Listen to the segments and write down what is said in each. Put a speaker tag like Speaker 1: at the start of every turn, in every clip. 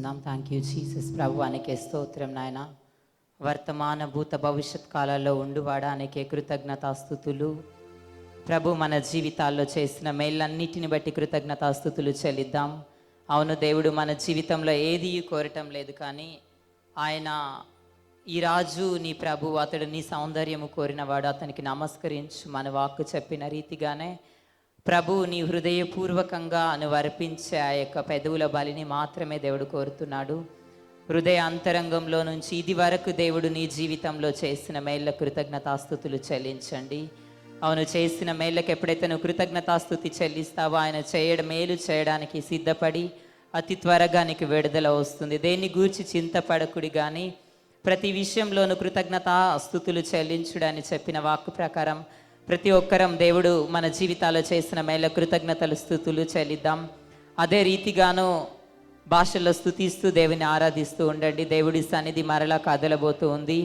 Speaker 1: స్తుతిస్తున్నాం. Thank you Jesus. ప్రభువానికే స్తోత్రం నాయన. వర్తమాన భూత భవిష్యత్ కాలాల్లో ఉండువాడానికే కృతజ్ఞతాస్తుతులు. ప్రభు మన జీవితాల్లో చేసిన మేళ్ళన్నిటిని బట్టి కృతజ్ఞతాస్తుతులు చెల్లిద్దాం. అవును, దేవుడు మన జీవితంలో ఏది కోరటం లేదు, కానీ ఆయన ఈ రాజు నీ ప్రభు, అతడు నీ సౌందర్యము కోరినవాడు, అతనికి నమస్కరించు. మన వాక్కు చెప్పిన రీతిగానే ప్రభు నీ హృదయపూర్వకంగా నువ్వు అర్పించే ఆ యొక్క పెదవుల బలిని మాత్రమే దేవుడు కోరుతున్నాడు. హృదయ అంతరంగంలో నుంచి ఇది వరకు దేవుడు నీ జీవితంలో చేసిన మేళ్ళ కృతజ్ఞతాస్తుతులు చెల్లించండి. అవును, చేసిన మేళ్ళకి ఎప్పుడైతే నువ్వు కృతజ్ఞతాస్తుతి చెల్లిస్తావో ఆయన మేలు చేయడానికి సిద్ధపడి అతి త్వరగా నీకు విడుదల వస్తుంది. దేన్ని గూర్చి చింతపడకుడి, కానీ ప్రతి విషయంలోనూ కృతజ్ఞతాస్తుతులు చెల్లించుడని చెప్పిన వాక్కు ప్రకారం ప్రతి ఒక్కరం దేవుడు మన జీవితాల్లో చేసిన మేళ్ళ కృతజ్ఞతలు స్తుతులు చెల్లిద్దాం. అదే రీతిగాను భాషల్లో స్తుతిస్తూ దేవుని ఆరాధిస్తూ ఉండండి. దేవుడి సన్నిధి మరలా కదలబోతూ ఉంది.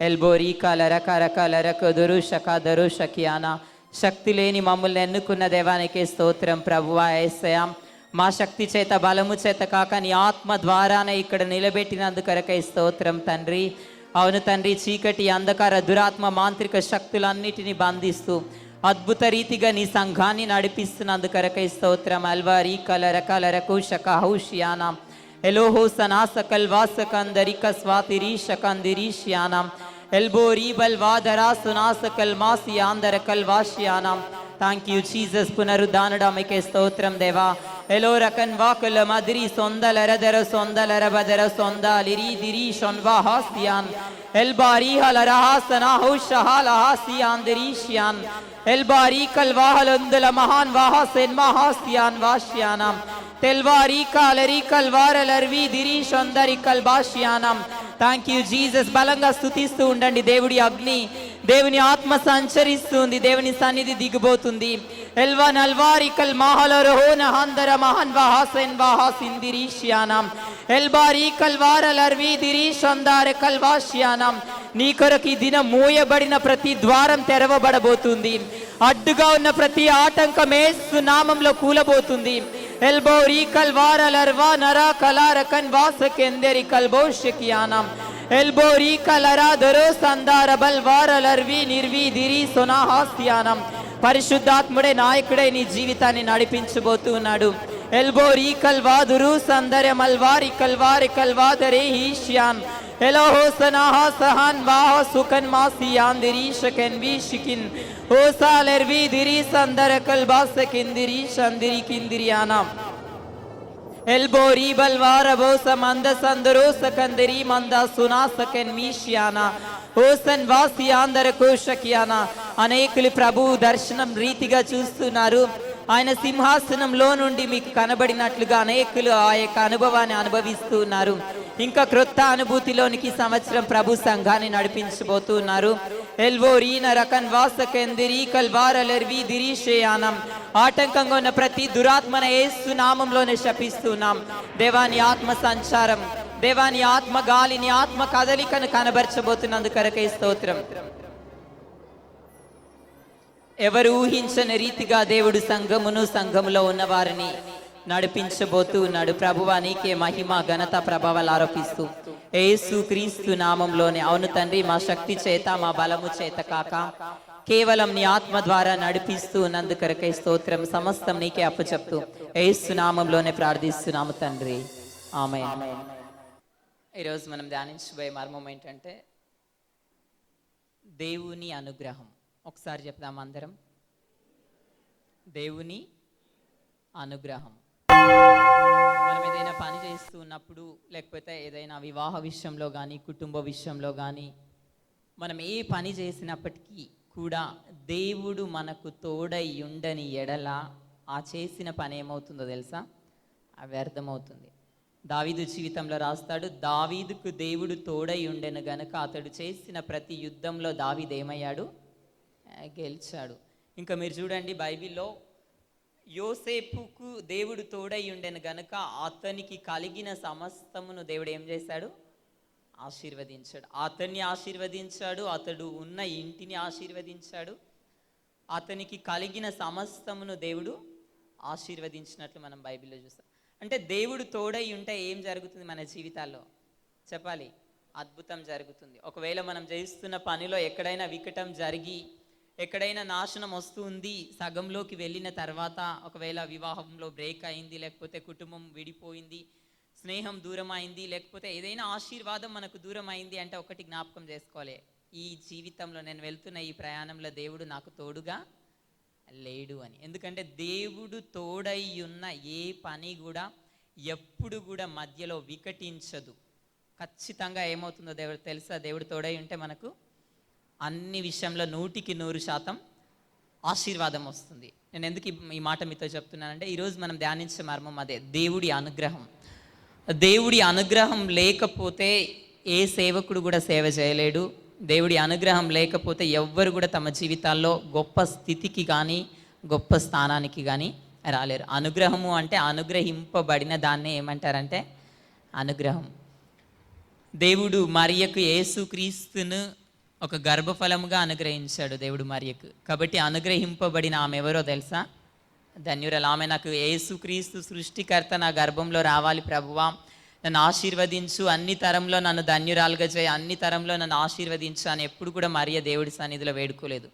Speaker 1: ఎల్బోరీ కలరక రకలరక దొరుషక దొరుషకియానా. శక్తి లేని మమ్మల్ని ఎన్నుకున్న దేవానికే స్తోత్రం. ప్రభువా యేసయ్యా, మా శక్తి చేత బలము చేత కాక నీ ఆత్మ ద్వారానే ఇక్కడ నిలబెట్టినందుకరకై స్తోత్రం తండ్రి. అవును తండ్రి, చీకటి అంధకార దురాత్మ మాంత్రిక శక్తులన్నిటినీ బంధిస్తూ అద్భుత రీతిగా నీ సంఘాన్ని నడిపిస్తున్నందుకరకై స్తోత్రం. అల్వారీ కలరకలరకుషక హౌషియానా ఎలోహో సనాసకల్ వాసకందరిక స్వాతిరీషకందిరీష్యానా ఎల్బోరీ బల్వాదరా సునాసకల్ మాసియాందరకల్ వాష్యానా. Thank you Jesus. పునరుద్ధానుడమికే స్తోత్రం దేవా. ఎలో రకన్ వాకుల మదిరి సొందలరదర సొందలర బదర సొందాలిరి దిరి షొన్వాహాసియాన్ ఎల్బారీ హలరహాసనా హౌషహాలహాసియాన్ దిరీష్యాన్ ఎల్బారీ కల్వాహలందుల మహాన్ వాహాసెన్ మహాసియాన్ వాష్యానం తెల్వారీ కాలరీ కల్వారలర్వి దిరి షొందరి కల్బాష్యానం. Thank you Jesus. బలంగా స్తుతిస్తూ ఉండండి. దేవుడి అగ్ని, దేవుని ఆత్మ సంచరిస్తుంది. దేవుని సన్నిధి దిగిపోతుంది. ఎల్వన్ అల్వారి కల్ మహలరహోన హందర మహన్ వాహాసెన్ వాహాసిందిరీష్యానం ఎల్బారీ కల్వారలర్వి దిరి షొందార కల్వాష్యానం. నీ కొరకు ఈ దినం మూయబడిన ప్రతి ద్వారం తెరవబడబోతుంది. అడ్డుగా ఉన్న ప్రతి ఆటంకం యేసు నామంలో కూలబోతుంది. ఎల్బోరీ కల్వారలర్వా నరా కలారకన్ వాసకెందరి కల్బోషకియానం ఎల్బోరీ కలరా దరో సందార బల్వారలర్వి నిర్వి దిరి సొనాహాస్యానం. పరిశుద్ధాత్ముడే నాయకుడే నీ జీవితాన్ని నడిపించబోతున్నాడు. ఎల్బోరీ కల్వాదురు సందర మల్వారి కల్వారి కల్వాదరే హీష్యాన్ ఎలోహో సనాహా సహాన్ వాహ సుకన్ మాసియాన్ దిరీషకెన్ వీషికిన్ ఓసాలెర్వి దిరి సందర కల్బాసకిన్ దిరి సందిరి కిందిరియానా ఎల్బోరీ బల్వారబోస మంద సందరో సకందరి మంద సునాసకెన్ మీష్యానా ఓసన్ వాసియాందర కోషకియానా. అనేకులు ప్రభు దర్శనం రీతిగా చూస్తున్నారు. ఆయన సింహాసనంలో నుండి మీకు కనబడినట్లుగా అనేకులు ఆ యొక్క అనుభవాన్ని అనుభవిస్తున్నారు. ఇంకా క్రొత్త అనుభూతిలోనికి సంవత్సరం ప్రభు సంఘాన్ని నడిపించబోతున్నారు. ఎల్వోరీన రకన్ వాసకెందిరి కల్వారలర్వి దిరీషయానం. ఆటంకంగా ఉన్న ప్రతి దురాత్మన యేసు నామంలోనే శపిస్తున్నాం. దేవాని ఆత్మ సంచారం, దేవాని ఆత్మ గాలిని ఆత్మ కదలికను కనబరచబోతున్నందుకరకై స్తోత్రం. ఎవరు ఊహించని రీతిగా దేవుడు సంఘములో ఉన్న వారిని నడిపించబోతూ ఉన్నాడు. ప్రభువా నీకే మహిమ ఘనత ప్రభావాలు ఆరోపిస్తూ యేసు క్రీస్తు నామంలోనే. అవును తండ్రి, మా శక్తి చేత మా బలము చేత కాక కేవలం నీ ఆత్మ ద్వారా నడిపిస్తూ ఉన్నందుకరకై స్తోత్రం. సమస్తం నీకే అప్పచెప్తూ యేసు నామంలోనే ప్రార్థిస్తున్నాము తండ్రి, ఆమేన్. ఈరోజు మనం ధ్యానించబోయే మర్మం ఏంటంటే దేవుని అనుగ్రహం. ఒకసారి చెప్దాం అందరం, దేవుని అనుగ్రహం. మనం ఏదైనా పని చేస్తూ ఉన్నప్పుడు, లేకపోతే ఏదైనా వివాహ విషయంలో కానీ కుటుంబ విషయంలో కానీ మనం ఏ పని చేసినప్పటికీ కూడా దేవుడు మనకు తోడై ఉండని ఎడల ఆ చేసిన పని ఏమవుతుందో తెలుసా? వ్యర్థమవుతుంది. దావీదు జీవితంలో రాస్తాడు, దావీదుకు దేవుడు తోడై ఉండెను గనుక అతడు చేసిన ప్రతి యుద్ధంలో దావీదు ఏమయ్యాడు? గెలిచాడు. ఇంకా మీరు చూడండి, బైబిల్లో యోసేపుకు దేవుడు తోడై ఉండెను గనుక అతనికి కలిగిన సమస్తమును దేవుడు ఏం చేశాడు? ఆశీర్వదించాడు. అతన్ని ఆశీర్వదించాడు, అతడు ఉన్న ఇంటిని ఆశీర్వదించాడు, అతనికి కలిగిన సమస్తమును దేవుడు ఆశీర్వదించినట్లు మనం బైబిల్లో చూస్తాం. అంటే దేవుడు తోడై ఉంటే ఏం జరుగుతుంది మన జీవితాల్లో చెప్పాలి? అద్భుతం జరుగుతుంది. ఒకవేళ మనం చేస్తున్న పనిలో ఎక్కడైనా వికటం జరిగి ఎక్కడైనా నాశనం వస్తుంది, సగంలోకి వెళ్ళిన తర్వాత ఒకవేళ వివాహంలో బ్రేక్ అయింది, లేకపోతే కుటుంబం విడిపోయింది, స్నేహం దూరం అయింది, లేకపోతే ఏదైనా ఆశీర్వాదం మనకు దూరం అయింది అంటే ఒకటి జ్ఞాపకం చేసుకోవాలి, ఈ జీవితంలో నేను వెళ్తున్న ఈ ప్రయాణంలో దేవుడు నాకు తోడుగా లేడు అని. ఎందుకంటే దేవుడు తోడై ఉన్న ఏ పని కూడా ఎప్పుడు కూడా మధ్యలో వికటించదు. ఖచ్చితంగా ఏమవుతుందో దేవుడు తెలుసా? దేవుడు తోడై ఉంటే మనకు అన్ని విషయంలో 100% ఆశీర్వాదం వస్తుంది. నేను ఎందుకు ఈ మాట మీతో చెప్తున్నానంటే ఈరోజు మనం ధ్యానించే మర్మం అదే, దేవుడి అనుగ్రహం. దేవుడి అనుగ్రహం లేకపోతే ఏ సేవకుడు కూడా సేవ చేయలేడు. దేవుడి అనుగ్రహం లేకపోతే ఎవ్వరు కూడా తమ జీవితాల్లో గొప్ప స్థితికి కానీ గొప్ప స్థానానికి కానీ రాలేరు. అనుగ్రహము అంటే అనుగ్రహింపబడిన దాన్నే ఏమంటారంటే అనుగ్రహం. దేవుడు మరియకు యేసుక్రీస్తును ఒక గర్భఫలముగా అనుగ్రహించాడు దేవుడు మరియకు. కాబట్టి అనుగ్రహింపబడిన ఆమె ఎవరో తెలుసా? ధన్యురాలు. ఆమె నాకు యేసుక్రీస్తు సృష్టికర్త నా గర్భంలో రావాలి ప్రభువా, నన్ను ఆశీర్వదించు, అన్ని తరంలో నన్ను ధన్యురాలుగా చేయి, అన్ని తరంలో నన్ను ఆశీర్వదించు అని ఎప్పుడు కూడా మరియ దేవుడి సన్నిధిలో వేడుకోలేదు.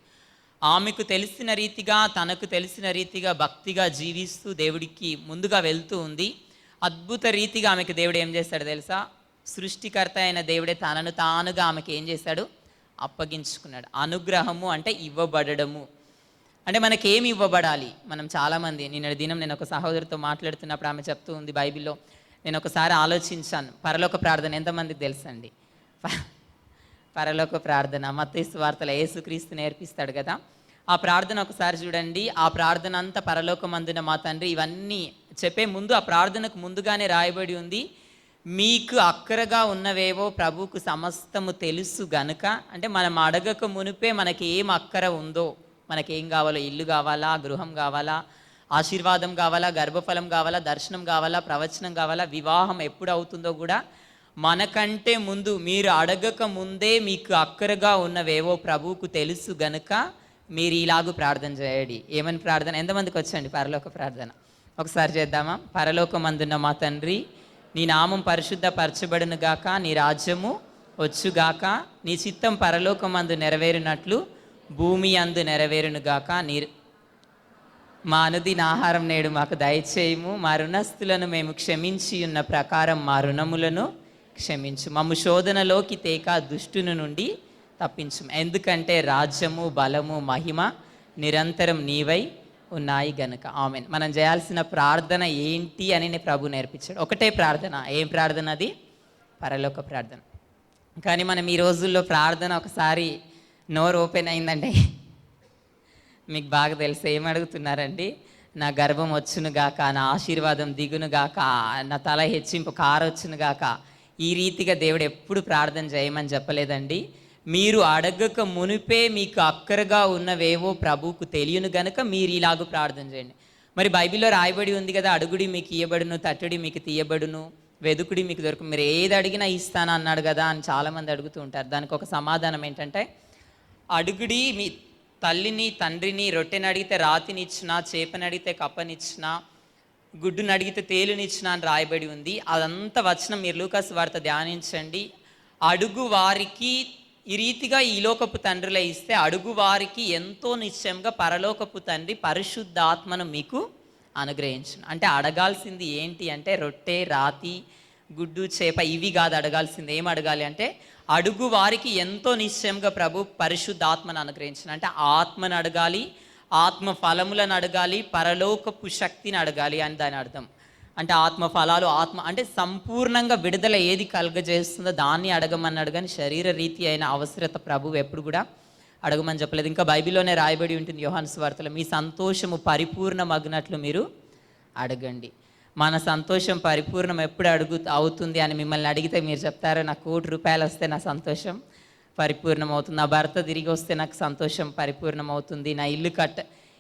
Speaker 1: ఆమెకు తెలిసిన రీతిగా, తనకు తెలిసిన రీతిగా భక్తిగా జీవిస్తూ దేవుడికి ముందుగా వెళ్తూ ఉంది. అద్భుత రీతిగా ఆమెకు దేవుడు ఏం చేశాడు తెలుసా? సృష్టికర్త అయిన దేవుడే తనను తానుగా ఆమెకి ఏం చేశాడు? అప్పగించుకున్నాడు. అనుగ్రహము అంటే ఇవ్వబడము. అంటే మనకేమి ఇవ్వబడాలి? మనం చాలామంది, నిన్న దినం నేను ఒక సహోదరితో మాట్లాడుతున్నప్పుడు ఆమె చెప్తూ ఉంది, బైబిల్లో నేను ఒకసారి ఆలోచించాను, పరలోక ప్రార్థన ఎంతమందికి తెలుసండి? పరలోక ప్రార్థన మత్తయి సువార్తలో యేసుక్రీస్తు నేర్పిస్తాడు కదా, ఆ ప్రార్థన ఒకసారి చూడండి. ఆ ప్రార్థన అంతా పరలోకమందున మా తండ్రి, ఇవన్నీ చెప్పే ముందు ఆ ప్రార్థనకు ముందుగానే రాయబడి ఉంది, మీకు అక్కరగా ఉన్నవేవో ప్రభువుకు సమస్తము తెలుసు గనుక. అంటే మనం అడగక మునిపే మనకి ఏం అక్కర ఉందో, మనకేం కావాలో, ఇల్లు కావాలా, గృహం కావాలా, ఆశీర్వాదం కావాలా, గర్భఫలం కావాలా, దర్శనం కావాలా, ప్రవచనం కావాలా, వివాహం ఎప్పుడు అవుతుందో కూడా మనకంటే ముందు, మీరు అడగక ముందే మీకు అక్కరగా ఉన్నవేవో ప్రభువుకు తెలుసు గనుక మీరు ఇలాగూ ప్రార్థన చేయండి. ఏమని ప్రార్థన? ఎంతమందికి వచ్చండి పరలోక ప్రార్థన? ఒకసారి చేద్దామా? పరలోకమందున్న మా తండ్రి, నీ నామం పరిశుద్ధపరచబడును గాక, నీ రాజ్యము వచ్చుగాక, నీ చిత్తం పరలోకమందు నెరవేరినట్లు భూమి అందు నెరవేరును గాక. మా అనుదిన ఆహారం నేడు మాకు దయచేయము, మా రుణస్థులను మేము క్షమించి ఉన్న ప్రకారం మా రుణములను క్షమించు, మమ్ము శోధనలోకి తేక దుష్టుని నుండి తప్పించు, ఎందుకంటే రాజ్యము బలము మహిమ నిరంతరం నీవై ఉన్నాయి గనుక. ఆమేన్. మనం చేయాల్సిన ప్రార్థన ఏంటి అని ప్రభు నేర్పించాడు. ఒకటే ప్రార్థన. ఏం ప్రార్థన అది? పరలోక ప్రార్థన. కానీ మనం ఈ రోజుల్లో ప్రార్థన ఒకసారి నోరు ఓపెన్ అయిందంటే మీకు బాగా తెలుసు ఏమడుగుతున్నారండి? నా గర్భం వచ్చును గాక, నా ఆశీర్వాదం దిగును గాక, నా తల హెచ్చింపు కారొచ్చును గాక. ఈ రీతిగా దేవుడు ఎప్పుడు ప్రార్థన చేయమని చెప్పలేదండి. మీరు అడగక మునిపే మీకు అక్కరగా ఉన్నవేవో ప్రభువుకు తెలియను గనుక మీరు ఇలాగూ ప్రార్థన చేయండి. మరి బైబిల్లో రాయబడి ఉంది కదా, అడుగుడి మీకు ఇయ్యబడును, తట్టుడి మీకు తీయబడును, వెదుకుడి మీకు దొరుకు, మీరు ఏది అడిగినా ఇస్తాను అన్నాడు కదా అని చాలామంది అడుగుతూ ఉంటారు. దానికి ఒక సమాధానం ఏంటంటే, అడుగుడి మీ తల్లిని తండ్రిని, రొట్టెని అడిగితే రాతినిచ్చినా, చేపని అడిగితే కప్పనిచ్చినా, గుడ్డుని అడిగితే తేలునిచ్చినా అని రాయబడి ఉంది. అదంతా వచనం మీరు లూకాసు వార్త ధ్యానించండి. అడుగు వారికి ఈ రీతిగా ఈ లోకపు తండ్రులే ఇస్తే, అడుగు వారికి ఎంతో నిశ్చయంగా పరలోకపు తండ్రి పరిశుద్ధాత్మను మీకు అనుగ్రహించును. అంటే అడగాల్సింది ఏంటి అంటే, రొట్టె, రాతి, గుడ్డు, చేప ఇవి కాదు అడగాల్సింది. ఏం అడగాలి అంటే, అడుగు వారికి ఎంతో నిశ్చయంగా ప్రభు పరిశుద్ధాత్మను అనుగ్రహించును. అంటే ఆత్మను అడగాలి, ఆత్మ ఫలములను అడగాలి, పరలోకపు శక్తిని అడగాలి అని దాని అర్థం. అంటే ఆత్మ ఫలాలు, ఆత్మ అంటే సంపూర్ణంగా విడుదల ఏది కలుగజేస్తుందో దాన్ని అడగమన్నాడు. కానీ శరీర రీతి అయిన అవసరత ప్రభువు ఎప్పుడు కూడా అడగమని చెప్పలేదు. ఇంకా బైబిల్లోనే రాయబడి ఉంటుంది యోహాను సువార్తలో, మీ సంతోషము పరిపూర్ణమగినట్లు మీరు అడగండి. మన సంతోషం పరిపూర్ణం ఎప్పుడు అవుతుంది అని మిమ్మల్ని అడిగితే మీరు చెప్తారా, నాకు ₹1,00,000 వస్తే నా సంతోషం పరిపూర్ణం అవుతుంది, నా భర్త తిరిగి వస్తే నాకు సంతోషం పరిపూర్ణం అవుతుంది, నా ఇల్లు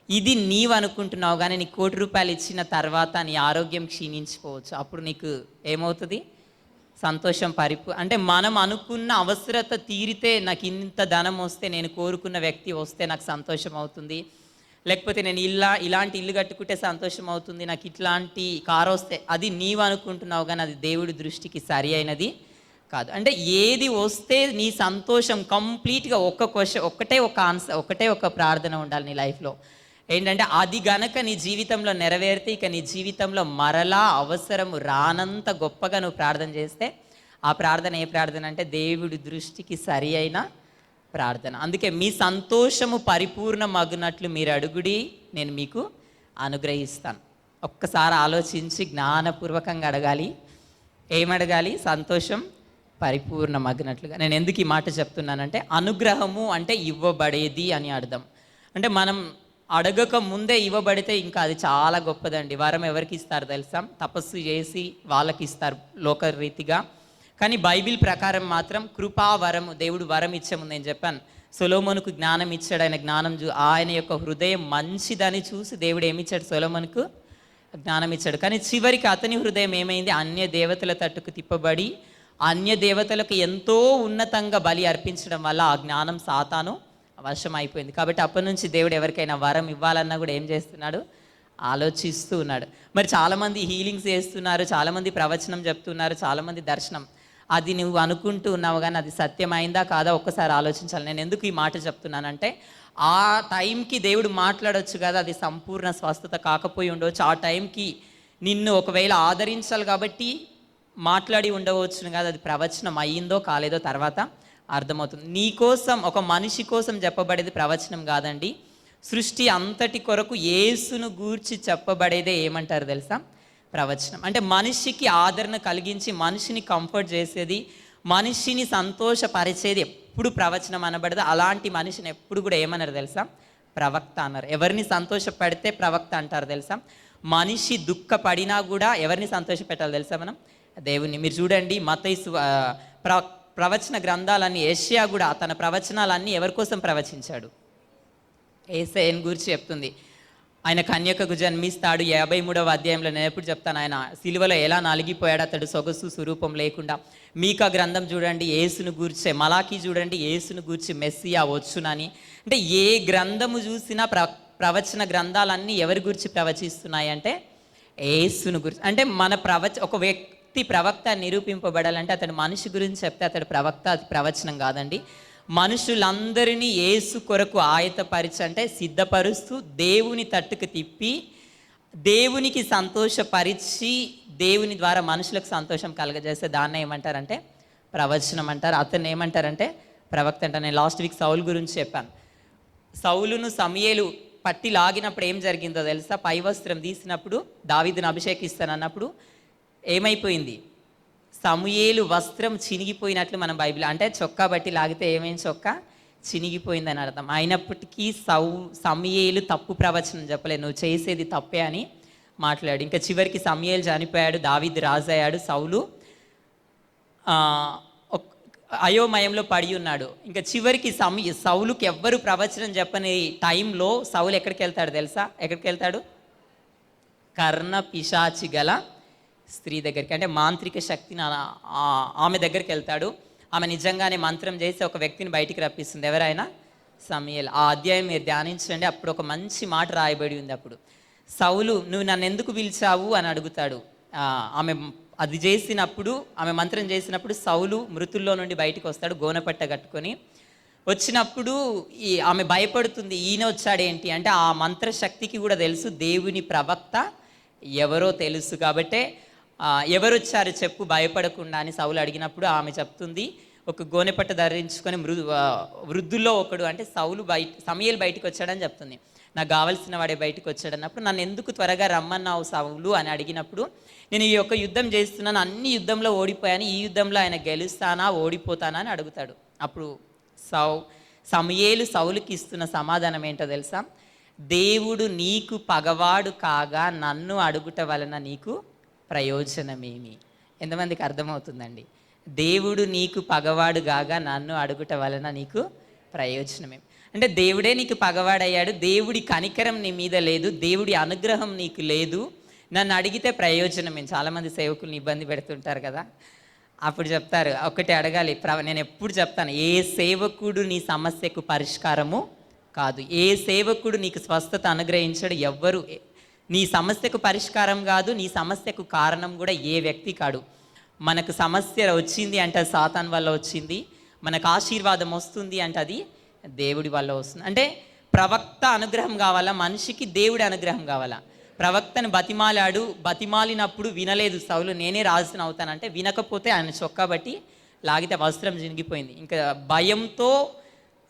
Speaker 1: ఇది నీవు అనుకుంటున్నావు. కానీ నీకు ₹1,00,000 ఇచ్చిన తర్వాత నీ ఆరోగ్యం క్షీణించిపోవచ్చు. అప్పుడు నీకు ఏమవుతుంది? సంతోషం అంటే మనం అనుకున్న అవసరత తీరితే, నాకు ఇంత ధనం వస్తే, నేను కోరుకున్న వ్యక్తి వస్తే నాకు సంతోషం అవుతుంది, లేకపోతే నేను ఇలాంటి ఇల్లు కట్టుకుంటే సంతోషం అవుతుంది, నాకు ఇట్లాంటి కారు వస్తే, అది నీవు అనుకుంటున్నావు కానీ అది దేవుడి దృష్టికి సరి అయినది కాదు. అంటే ఏది వస్తే నీ సంతోషం కంప్లీట్గా ఒకటే ఒక ఆన్సర్, ఒకటే ఒక ప్రార్థన ఉండాలి నీ లైఫ్లో. ఏంటంటే అది గనక నీ జీవితంలో నెరవేరితే ఇక నీ జీవితంలో మరలా అవసరము రానంత గొప్పగా నువ్వు ప్రార్థన చేస్తే ఆ ప్రార్థన ఏ ప్రార్థన అంటే దేవుడి దృష్టికి సరి అయిన ప్రార్థన. అందుకే మీ సంతోషము పరిపూర్ణమగునట్లు మీరు అడుగుడి, నేను మీకు అనుగ్రహిస్తాను. ఒక్కసారి ఆలోచించి జ్ఞానపూర్వకంగా అడగాలి. ఏమడగాలి? సంతోషం పరిపూర్ణమగినట్లుగా. నేను ఎందుకు ఈ మాట చెప్తున్నానంటే అనుగ్రహము అంటే ఇవ్వబడేది అని అర్థం. అంటే మనం అడగక ముందే ఇవ్వబడితే ఇంకా అది చాలా గొప్పదండి. వరం ఎవరికి ఇస్తారు తెలుసా? తపస్సు చేసి వాళ్ళకి ఇస్తారు లోకరీతిగా. కానీ బైబిల్ ప్రకారం మాత్రం కృపావరము, దేవుడు వరం ఇచ్చే ముందు నేను చెప్పాను, సొలొమోనుకు జ్ఞానం ఇచ్చాడు. ఆయన యొక్క హృదయం మంచిదని చూసి దేవుడు ఏమిచ్చాడు? సొలొమోనుకు జ్ఞానం ఇచ్చాడు. కానీ చివరికి అతని హృదయం ఏమైంది? అన్య దేవతల తట్టుకు తిప్పబడి అన్య దేవతలకు ఎంతో ఉన్నతంగా బలి అర్పించడం వల్ల ఆ జ్ఞానం సాతాను వశం అయిపోయింది. కాబట్టి అప్పటి నుంచి దేవుడు ఎవరికైనా వరం ఇవ్వాలన్నా కూడా ఏం చేస్తున్నాడు? ఆలోచిస్తూ ఉన్నాడు. మరి చాలామంది హీలింగ్స్ చేస్తున్నారు, చాలామంది ప్రవచనం చెప్తున్నారు, చాలామంది దర్శనం. అది నువ్వు అనుకుంటూ ఉన్నావు కానీ అది సత్యమైందా కాదా ఒక్కసారి ఆలోచించాలి. నేను ఎందుకు ఈ మాట చెప్తున్నానంటే ఆ టైంకి దేవుడు మాట్లాడవచ్చు కదా, అది సంపూర్ణ స్వస్థత కాకపోయి ఉండవచ్చు. ఆ టైంకి నిన్ను ఒకవేళ ఆదరించాలి కాబట్టి మాట్లాడి ఉండవచ్చును కదా, అది ప్రవచనం అయ్యిందో కాలేదో తర్వాత అర్థమవుతుంది. నీ కోసం, ఒక మనిషి కోసం చెప్పబడేది ప్రవచనం కాదండి. సృష్టి అంతటి కొరకు యేసును గూర్చి చెప్పబడేదే ఏమంటారు తెలుసా? ప్రవచనం. అంటే మనిషికి ఆదరణ కలిగించి మనిషిని కంఫర్ట్ చేసేది, మనిషిని సంతోషపరిచేది ఎప్పుడు ప్రవచనం అనబడదు. అలాంటి మనిషిని ఎప్పుడు కూడా ఏమన్నారు తెలుసా? ప్రవక్త అన్నారు. ఎవరిని సంతోషపెడితే ప్రవక్త అంటారు తెలుసా? మనిషి దుఃఖపడినా కూడా ఎవరిని సంతోషపెట్టాలి తెలుసా? మనం దేవుణ్ణి. మీరు చూడండి, మత్తయి ప్రవచన గ్రంథాలన్నీ, యెషయా కూడా తన ప్రవచనాలన్నీ ఎవరి కోసం ప్రవచించాడు? యేసయ్యను గురించి చెప్తుంది. ఆయన కన్యకకు జన్మిస్తాడు. 53వ అధ్యాయంలో నేను ఎప్పుడు చెప్తాను, ఆయన సిలువలో ఎలా నలిగిపోయాడు, అతడు సొగసు స్వరూపం లేకుండా. మీకా గ్రంథం చూడండి, యేసును గూర్చే. మలాకి చూడండి, యేసును గూర్చి మెస్సియా వచ్చునని. అంటే ఏ గ్రంథము చూసినా ప్రవచన గ్రంథాలన్నీ ఎవరి గురించి ప్రవచిస్తున్నాయి అంటే యేసును గురించి. అంటే మన ఒక వ్యక్తి ప్రవక్త నిరూపింపబడాలంటే అతడు మనిషి గురించి చెప్తే అతడు ప్రవక్త, అది ప్రవచనం కాదండి. మనుషులందరినీ యేసు కొరకు ఆయతపరిచి, అంటే సిద్ధపరుస్తూ దేవుని తట్టుకు తిప్పి దేవునికి సంతోషపరిచి దేవుని ద్వారా మనుషులకు సంతోషం కలగజేస్తే దాన్ని ఏమంటారంటే ప్రవచనం అంటారు. అతన్ని ఏమంటారంటే ప్రవక్త అంటారు. నేను లాస్ట్ వీక్ సౌలు గురించి చెప్పాను. సౌలును సమూయేలు పట్టి లాగినప్పుడు ఏం జరిగిందో తెలుసా? పై వస్త్రం తీసినప్పుడు దావీదును అభిషేకిస్తానన్నప్పుడు ఏమైపోయింది? సమూయేలు వస్త్రం చినిగిపోయినట్లు మనం బైబిల్, అంటే చొక్కా బట్టి లాగితే ఏమేం చొక్కా చినిగిపోయిందని అర్థం. అయినప్పటికీ సమూయేలు తప్పు ప్రవచనం చెప్పలేదు, నువ్వు చేసేది తప్పే అని మాట్లాడు. ఇంకా చివరికి సమూయేలు చనిపోయాడు, దావీదు రాజు అయ్యాడు, సౌలు అయోమయంలో పడి ఉన్నాడు. ఇంకా చివరికి సౌలుకి ఎవ్వరు ప్రవచనం చెప్పని టైంలో సౌలు ఎక్కడికి వెళ్తాడు తెలుసా? ఎక్కడికి వెళ్తాడు? కర్ణ పిశాచి గల స్త్రీ దగ్గరికి, అంటే మాంత్రిక శక్తిని ఆమె దగ్గరికి వెళ్తాడు. ఆమె నిజంగానే మంత్రం చేసి ఒక వ్యక్తిని బయటికి రప్పిస్తుంది. ఎవరైనా? సమూయేలు. ఆ అధ్యాయం మీరు ధ్యానించండి. అప్పుడు ఒక మంచి మాట రాయబడి ఉంది. అప్పుడు సౌలు, నువ్వు నన్ను ఎందుకు పిలిచావు అని అడుగుతాడు. ఆమె అది చేసినప్పుడు, ఆమె మంత్రం చేసినప్పుడు సౌలు మృతుల్లో నుండి బయటికి వస్తాడు గోనపట్ట కట్టుకొని. వచ్చినప్పుడు ఆమె భయపడుతుంది, ఈయన వచ్చాడేంటి అంటే ఆ మంత్రశక్తికి కూడా తెలుసు దేవుని ప్రవక్త ఎవరో తెలుసు. కాబట్టే ఎవరు వచ్చారు చెప్పు భయపడకుండా అని సౌలు అడిగినప్పుడు ఆమె చెప్తుంది, ఒక గోనెపట్ట ధరించుకొని వృద్ధుల్లో ఒకడు, అంటే సమూయేలు బయటికి వచ్చాడని చెప్తుంది. నాకు కావాల్సిన వాడే బయటకు వచ్చాడు అన్నప్పుడు, నన్ను ఎందుకు త్వరగా రమ్మన్నావు సౌలు అని అడిగినప్పుడు, నేను ఈ యొక్క యుద్ధం చేస్తున్నాను, అన్ని యుద్ధంలో ఓడిపోయాను, ఈ యుద్ధంలో ఆయన గెలుస్తానా ఓడిపోతానా అని అడుగుతాడు. అప్పుడు సమూయేలు సౌలుకి ఇస్తున్న సమాధానం ఏంటో తెలుసా? దేవుడు నీకు పగవాడు కాగా నన్ను అడుగుట వలన నీకు ప్రయోజనమేమి? ఎంతమందికి అర్థమవుతుందండి? దేవుడు నీకు పగవాడు కాగా నన్ను అడుగుట వలన నీకు ప్రయోజనమేమి? అంటే దేవుడే నీకు పగవాడయ్యాడు, దేవుడి కనికరం నీ మీద లేదు, దేవుడి అనుగ్రహం నీకు లేదు, నన్ను అడిగితే ప్రయోజనం ఏం? చాలామంది సేవకుల్ని ఇబ్బంది పెడుతుంటారు కదా. అప్పుడు చెప్తారు, ఒకటి అడగాలి. నేను ఎప్పుడు చెప్తాను, ఏ సేవకుడు నీ సమస్యకు పరిష్కారము కాదు. ఏ సేవకుడు నీకు స్వస్థత అనుగ్రహించడు. ఎవ్వరు నీ సమస్యకు పరిష్కారం కాదు, నీ సమస్యకు కారణం కూడా ఏ వ్యక్తి కాడు. మనకు సమస్య వచ్చింది అంటే అది సాతాన్ వల్ల వచ్చింది, మనకు ఆశీర్వాదం వస్తుంది అంటే అది దేవుడి వల్ల వస్తుంది. అంటే ప్రవక్త అనుగ్రహం కావాలా మనిషికి, దేవుడి అనుగ్రహం కావాలా? ప్రవక్తను బతిమాలినప్పుడు వినలేదు సౌలు, నేనే రాజుని అవుతానంటే వినకపోతే ఆయన చొక్కా బట్టి లాగితే వస్త్రం చినిగిపోయింది. ఇంకా భయంతో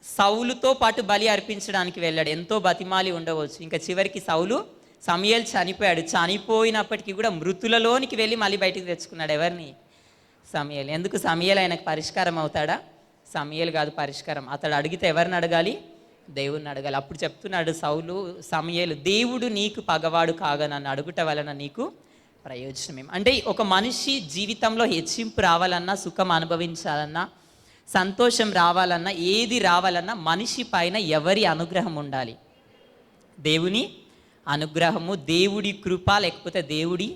Speaker 1: సౌలుతో పాటు బలి అర్పించడానికి వెళ్ళాడు. ఎంతో బతిమాలి ఉండవచ్చు. ఇంకా చివరికి సమూయేలు చనిపోయాడు. చనిపోయినప్పటికీ కూడా మృతులలోనికి వెళ్ళి మళ్ళీ బయటికి తెచ్చుకున్నాడు. ఎవరిని? సమూయేలు. ఎందుకు? సమూయేలు ఆయనకు పరిష్కారం అవుతాడా? సమూయేలు కాదు పరిష్కారం. అతడు అడిగితే ఎవరిని అడగాలి? దేవుణ్ణి అడగాలి. అప్పుడు చెప్తున్నాడు సమూయేలు, దేవుడు నీకు పగవాడు కాగా నన్ను అడుగుట వలన నీకు ప్రయోజనమేం? అంటే ఒక మనిషి జీవితంలో హెచ్చింపు రావాలన్నా, సుఖం అనుభవించాలన్నా, సంతోషం రావాలన్నా, ఏది రావాలన్నా మనిషి పైన ఎవరి అనుగ్రహం ఉండాలి? దేవుని అనుగ్రహము, దేవుడి కృప, లేకపోతే దేవుడి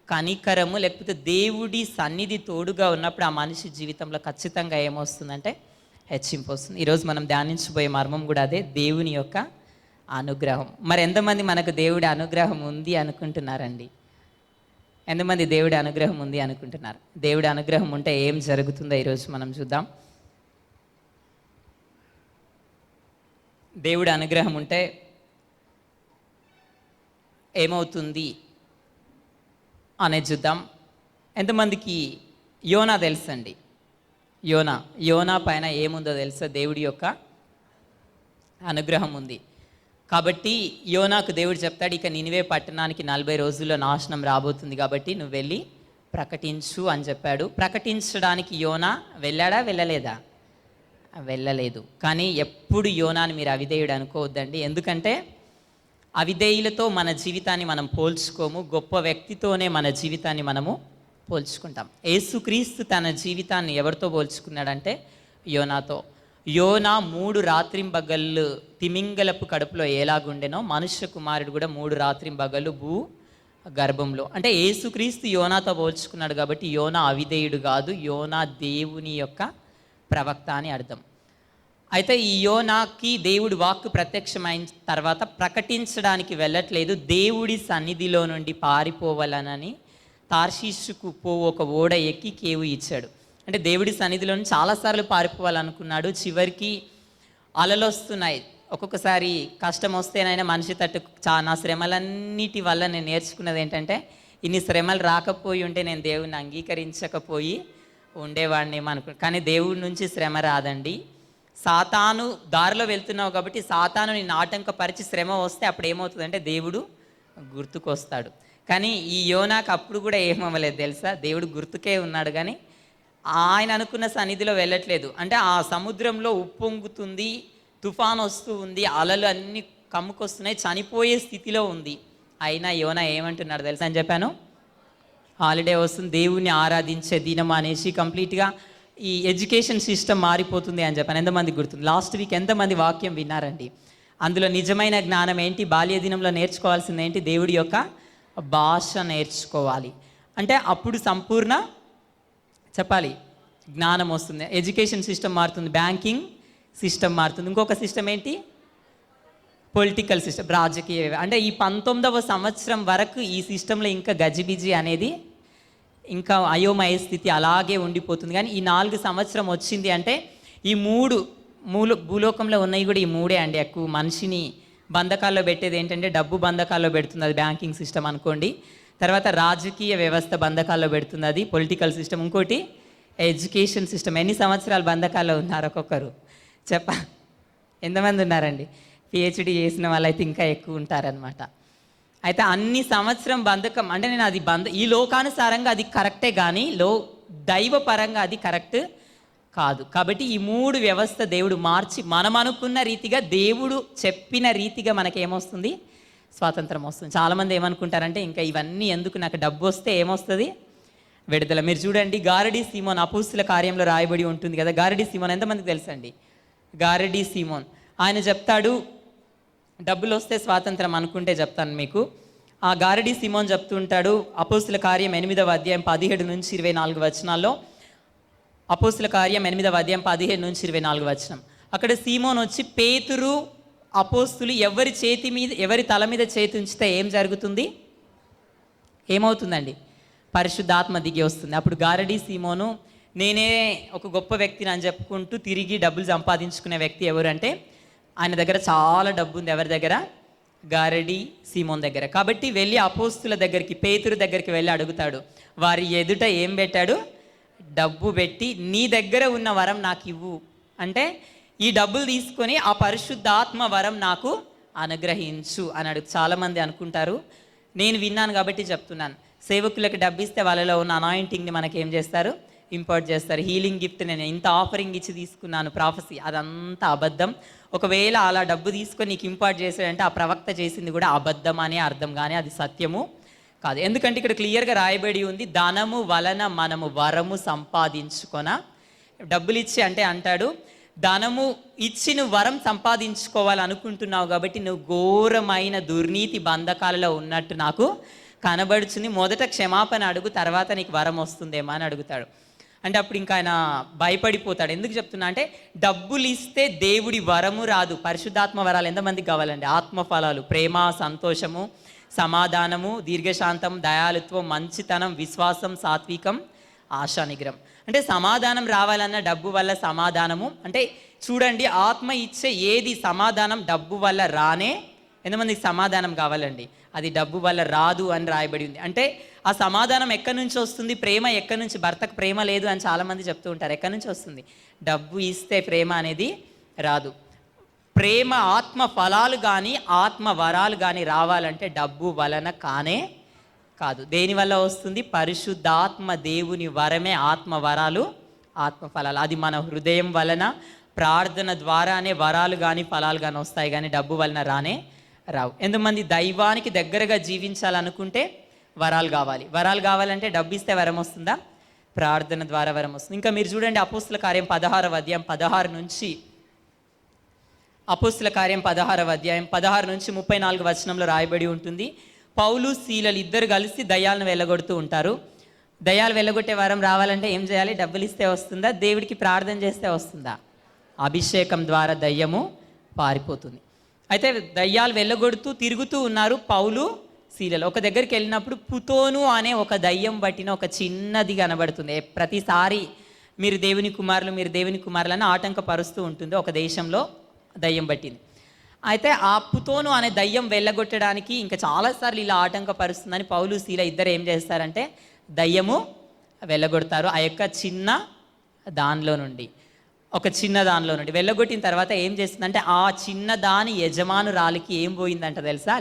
Speaker 1: కనికరము, లేకపోతే దేవుడి సన్నిధి తోడుగా ఉన్నప్పుడు ఆ మనిషి జీవితంలో ఖచ్చితంగా ఏమొస్తుందంటే హెచ్చింపు వస్తుంది. ఈరోజు మనం ధ్యానించబోయే మర్మం కూడా అదే, దేవుని యొక్క అనుగ్రహం. మరి ఎంతమంది మనకు దేవుడి అనుగ్రహం ఉంది అనుకుంటున్నారండి? ఎంతమంది దేవుడి అనుగ్రహం ఉంది అనుకుంటున్నారు? దేవుడి అనుగ్రహం ఉంటే ఏం జరుగుతుందో ఈరోజు మనం చూద్దాం. దేవుడి అనుగ్రహం ఉంటే ఏమవుతుంది అనేది చూద్దాం. ఎంతమందికి యోనా తెలుసండి? యోనా పైన ఏముందో తెలుసా? దేవుడి యొక్క అనుగ్రహం ఉంది. కాబట్టి యోనాకు దేవుడు చెప్తాడు, ఇక నినివే పట్టణానికి 40 రోజుల్లో నాశనం రాబోతుంది కాబట్టి నువ్వు వెళ్ళి ప్రకటించు అని చెప్పాడు. ప్రకటించడానికి యోనా వెళ్ళాడా? వెళ్ళలేదా? వెళ్ళలేదు. కానీ ఎప్పుడు యోనాని మీరు అవిధేయుడు అనుకోవద్దండి. ఎందుకంటే అవిధేయులతో మన జీవితాన్ని మనం పోల్చుకోము, గొప్ప వ్యక్తితోనే మన జీవితాన్ని మనము పోల్చుకుంటాం. యేసుక్రీస్తు తన జీవితాన్ని ఎవరితో పోల్చుకున్నాడంటే యోనాతో. యోనా 3 రాత్రింబగళ్ళు తిమింగలపు కడుపులో ఎలాగుండెనో మనుష్య కుమారుడు కూడా 3 రాత్రింబగళ్ళు భూ గర్భంలో. అంటే యేసుక్రీస్తు యోనాతో పోల్చుకున్నాడు కాబట్టి యోనా అవిధేయుడు కాదు, యోనా దేవుని యొక్క ప్రవక్త అని అర్థం. అయితే ఈ యోనాకి దేవుడి వాక్కు ప్రత్యక్షమైన తర్వాత ప్రకటించడానికి వెళ్ళట్లేదు, దేవుడి సన్నిధిలో నుండి పారిపోవాలనని తార్షీషుకు ఒక ఓడ ఎక్కి కేవు ఇచ్చాడు. అంటే దేవుడి సన్నిధిలో నుంచి చాలాసార్లు పారిపోవాలనుకున్నాడు. చివరికి అలలు వస్తున్నాయి. ఒక్కొక్కసారి కష్టం వస్తేనైనా మనిషి నా శ్రమలన్నిటి వల్ల నేను నేర్చుకున్నది ఏంటంటే, ఇన్ని శ్రమలు రాకపోయి ఉంటే నేను దేవుడిని అంగీకరించకపోయి ఉండేవాడిని కానీ దేవుడి నుంచి శ్రమ రాదండి. సాతాను దారిలో వెళ్తున్నావు కాబట్టి సాతాను నిన్ను ఆటంకపరిచి శ్రమ వస్తే అప్పుడు ఏమవుతుందంటే దేవుడు గుర్తుకొస్తాడు. కానీ ఈ యోనాకు అప్పుడు కూడా ఏమవ్వలేదు తెలుసా? దేవుడు గుర్తుకే ఉన్నాడు కానీ ఆయన అనుకున్న సన్నిధిలో వెళ్ళట్లేదు. అంటే ఆ సముద్రంలో ఉప్పొంగుతుంది, తుఫాన్ వస్తూ ఉంది, అలలు అన్నీ కమ్ముకొస్తున్నాయి, చనిపోయే స్థితిలో ఉంది. అయినా యోనా ఏమంటున్నాడు తెలుసా? అని చెప్పాను, హాలిడే వస్తుంది, దేవుణ్ణి ఆరాధించే దినం అనేసి కంప్లీట్గా ఈ ఎడ్యుకేషన్ సిస్టమ్ మారిపోతుంది అని చెప్పాను. ఎంతమంది గుర్తుంది? లాస్ట్ వీక్ ఎంతమంది వాక్యం విన్నారండి? అందులో నిజమైన జ్ఞానం ఏంటి? బాల్య దినంలో నేర్చుకోవాల్సింది ఏంటి? దేవుడి యొక్క భాష నేర్చుకోవాలి. అంటే అప్పుడు సంపూర్ణ చెప్పాలి జ్ఞానం వస్తుంది. ఎడ్యుకేషన్ సిస్టమ్ మారుతుంది, బ్యాంకింగ్ సిస్టమ్ మారుతుంది, ఇంకొక సిస్టమ్ ఏంటి? పొలిటికల్ సిస్టమ్, రాజకీయ. అంటే ఈ 19వ సంవత్సరం వరకు ఈ సిస్టంలో ఇంకా గజిబిజి అనేది, ఇంకా అయోమయ స్థితి అలాగే ఉండిపోతుంది. కానీ ఈ 4 సంవత్సరం వచ్చింది అంటే ఈ 3 భూలోకంలో ఉన్నాయి కూడా ఈ 3 అండి. ఎక్కువ మనిషిని బంధకాల్లో పెట్టేది ఏంటంటే డబ్బు బంధకాల్లో పెడుతుంది, అది బ్యాంకింగ్ సిస్టమ్ అనుకోండి. తర్వాత రాజకీయ వ్యవస్థ బంధకాల్లో పెడుతుంది, అది పొలిటికల్ సిస్టమ్. ఇంకోటి ఎడ్యుకేషన్ సిస్టమ్. ఎన్ని సంవత్సరాలు బంధకాల్లో ఉన్నారు ఒక్కొక్కరు? ఎంతమంది ఉన్నారండి? పిహెచ్డి చేసిన వాళ్ళైతే ఇంకా ఎక్కువ ఉంటారనమాట. అయితే అన్ని సంవత్సరం బంధకం అంటే నేను అది ఈ లోకానుసారంగా అది కరెక్టే కానీ దైవపరంగా అది కరెక్ట్ కాదు. కాబట్టి ఈ 3 వ్యవస్థ దేవుడు మార్చి మనం అనుకున్న రీతిగా, దేవుడు చెప్పిన రీతిగా మనకేమొస్తుంది? స్వాతంత్రం వస్తుంది. చాలామంది ఏమనుకుంటారంటే ఇంకా ఇవన్నీ ఎందుకు, నాకు డబ్బు వస్తే ఏమొస్తుంది? విడుదల. మీరు చూడండి, గారడీ సీమోన్ అపోస్తుల కార్యంలో రాయబడి ఉంటుంది కదా. గారడీ సీమోన్ ఎంతమందికి తెలుసండి? గారడీ సీమోన్ ఆయన చెప్తాడు, డబ్బులు వస్తే స్వాతంత్రం అనుకుంటే చెప్తాను మీకు. ఆ గారడీ సీమోన్ చెప్తుంటాడు అపోస్తుల కార్యం 8వ అధ్యాయం 17 నుంచి 24 వచనాల్లో. అపోస్తుల కార్యం 8వ అధ్యాయం 17 నుంచి 24 వచనం. అక్కడ సీమోన్ వచ్చి పేతురు అపోస్తులు ఎవరి తల మీద చేతి ఉంచితే ఏం జరుగుతుంది? ఏమవుతుందండి? పరిశుద్ధాత్మ దిగి వస్తుంది. అప్పుడు గారడీ సీమోను నేనే ఒక గొప్ప వ్యక్తిని అని చెప్పుకుంటూ తిరిగి డబ్బులు సంపాదించుకునే వ్యక్తి ఎవరంటే ఆయన దగ్గర చాలా డబ్బు ఉంది. ఎవరి దగ్గర? గారడీ సీమోన్ దగ్గర. కాబట్టి వెళ్ళి అపోస్తుల దగ్గరికి, పేతురు దగ్గరికి వెళ్ళి అడుగుతాడు. వారి ఎదుట ఏం పెట్టాడు? డబ్బు పెట్టి నీ దగ్గర ఉన్న వరం నాకు ఇవ్వు అంటే ఈ డబ్బులు తీసుకొని ఆ పరిశుద్ధాత్మ వరం నాకు అనుగ్రహించు అని అడుగు. చాలామంది అనుకుంటారు, నేను విన్నాను కాబట్టి చెప్తున్నాను, సేవకులకు డబ్బు ఇస్తే వాళ్ళలో ఉన్న అనాయింటింగ్ని మనకి ఏం చేస్తారు? ఇంపోర్ట్ చేస్తారు. హీలింగ్ గిఫ్ట్ నేను ఇంత ఆఫరింగ్ ఇచ్చి తీసుకున్నాను, ప్రాఫెసీ, అదంతా అబద్ధం. ఒకవేళ అలా డబ్బు తీసుకొని నీకు ఇంపోర్ట్ చేశాడంటే ఆ ప్రవక్త చేసింది కూడా అబద్ధం అనే అర్థం, కానీ అది సత్యము కాదు. ఎందుకంటే ఇక్కడ క్లియర్గా రాయబడి ఉంది, ధనము వలన మనము వరము సంపాదించుకొన. డబ్బులు ఇచ్చి అంటే అంటాడు, ధనము ఇచ్చి నువ్వు వరం సంపాదించుకోవాలనుకుంటున్నావు కాబట్టి నువ్వు ఘోరమైన దుర్నీతి బంధకాలలో ఉన్నట్టు నాకు కనబడుచుంది, మొదట క్షమాపణ అడుగు, తర్వాత నీకు వరం వస్తుందేమో అని అడుగుతాడు. అంటే అప్పుడు ఇంకా ఆయన భయపడిపోతాడు. ఎందుకు చెప్తున్నా అంటే డబ్బులు ఇస్తే దేవుడి వరము రాదు. పరిశుద్ధాత్మ వరాలు ఎంతమందికి కావాలండి? ఆత్మఫలాలు, ప్రేమ, సంతోషము, సమాధానము, దీర్ఘశాంతం, దయాళుత్వం, మంచితనం, విశ్వాసం, సాత్వికం, ఆశా నిగ్రహం. అంటే సమాధానం రావాలన్న డబ్బు వల్ల సమాధానము అంటే చూడండి, ఆత్మ ఇచ్చే ఏది సమాధానం డబ్బు వల్ల రానే. ఎంతమందికి సమాధానం కావాలండి? అది డబ్బు వల్ల రాదు అని రాయబడి ఉంది. అంటే ఆ సమాధానం ఎక్కడి నుంచి వస్తుంది? ప్రేమ ఎక్కడి నుంచి? భర్తకు ప్రేమ లేదు అని చాలామంది చెప్తూ ఉంటారు. ఎక్కడి నుంచి వస్తుంది? డబ్బు ఇస్తే ప్రేమ అనేది రాదు. ప్రేమ, ఆత్మ ఫలాలు కానీ ఆత్మ వరాలు కానీ రావాలంటే డబ్బు వలన కానే కాదు. దేనివల్ల వస్తుంది? పరిశుద్ధాత్మ దేవుని వరమే ఆత్మ వరాలు, ఆత్మ ఫలాలు. అది మన హృదయం వలన ప్రార్థన ద్వారానే వరాలు కానీ ఫలాలు కానీ వస్తాయి, కానీ డబ్బు వలన రానే రావు. ఎంతమంది దైవానికి దగ్గరగా జీవించాలనుకుంటే వరాలు కావాలి. వరాలు కావాలంటే డబ్బు ఇస్తే వరం వస్తుందా? ప్రార్థన ద్వారా వరం వస్తుంది. ఇంకా మీరు చూడండి, అపోస్తుల కార్యం 16వ అధ్యాయం 16 నుంచి, అపోస్తుల కార్యం 16వ అధ్యాయం 16 నుంచి 34 వచనంలో రాయబడి ఉంటుంది. పౌలు, శీలలు ఇద్దరు కలిసి దయ్యాలను వెళ్ళగొడుతూ ఉంటారు. దయ్యాలు వెళ్ళగొట్టే వరం రావాలంటే ఏం చేయాలి? డబ్బులు ఇస్తే వస్తుందా? దేవుడికి ప్రార్థన చేస్తే వస్తుందా? అభిషేకం ద్వారా దయ్యము పారిపోతుంది. అయితే దయ్యాలు వెళ్ళగొడుతూ తిరుగుతూ ఉన్నారు పౌలు, శీలలు. ఒక దగ్గరికి వెళ్ళినప్పుడు పుతోను అనే ఒక దయ్యం పట్టిన ఒక చిన్నది కనబడుతుంది. ప్రతిసారి మీరు దేవుని కుమారులని ఆటంకపరుస్తూ ఉంటుంది. ఒక దేశంలో దయ్యం పట్టింది. అయితే ఆ పుతోను అనే దయ్యం వెళ్ళగొట్టడానికి ఇంకా చాలాసార్లు ఇలా ఆటంకపరుస్తుందని పౌలు, శీల ఇద్దరు ఏం చేస్తారంటే దయ్యము వెళ్ళగొడతారు. ఆ యొక్క చిన్న దానిలో నుండి వెళ్ళగొట్టిన తర్వాత ఏం చేస్తుందంటే ఆ చిన్న దాని యజమానురాలికి ఏం పోయిందంట తెలుసా?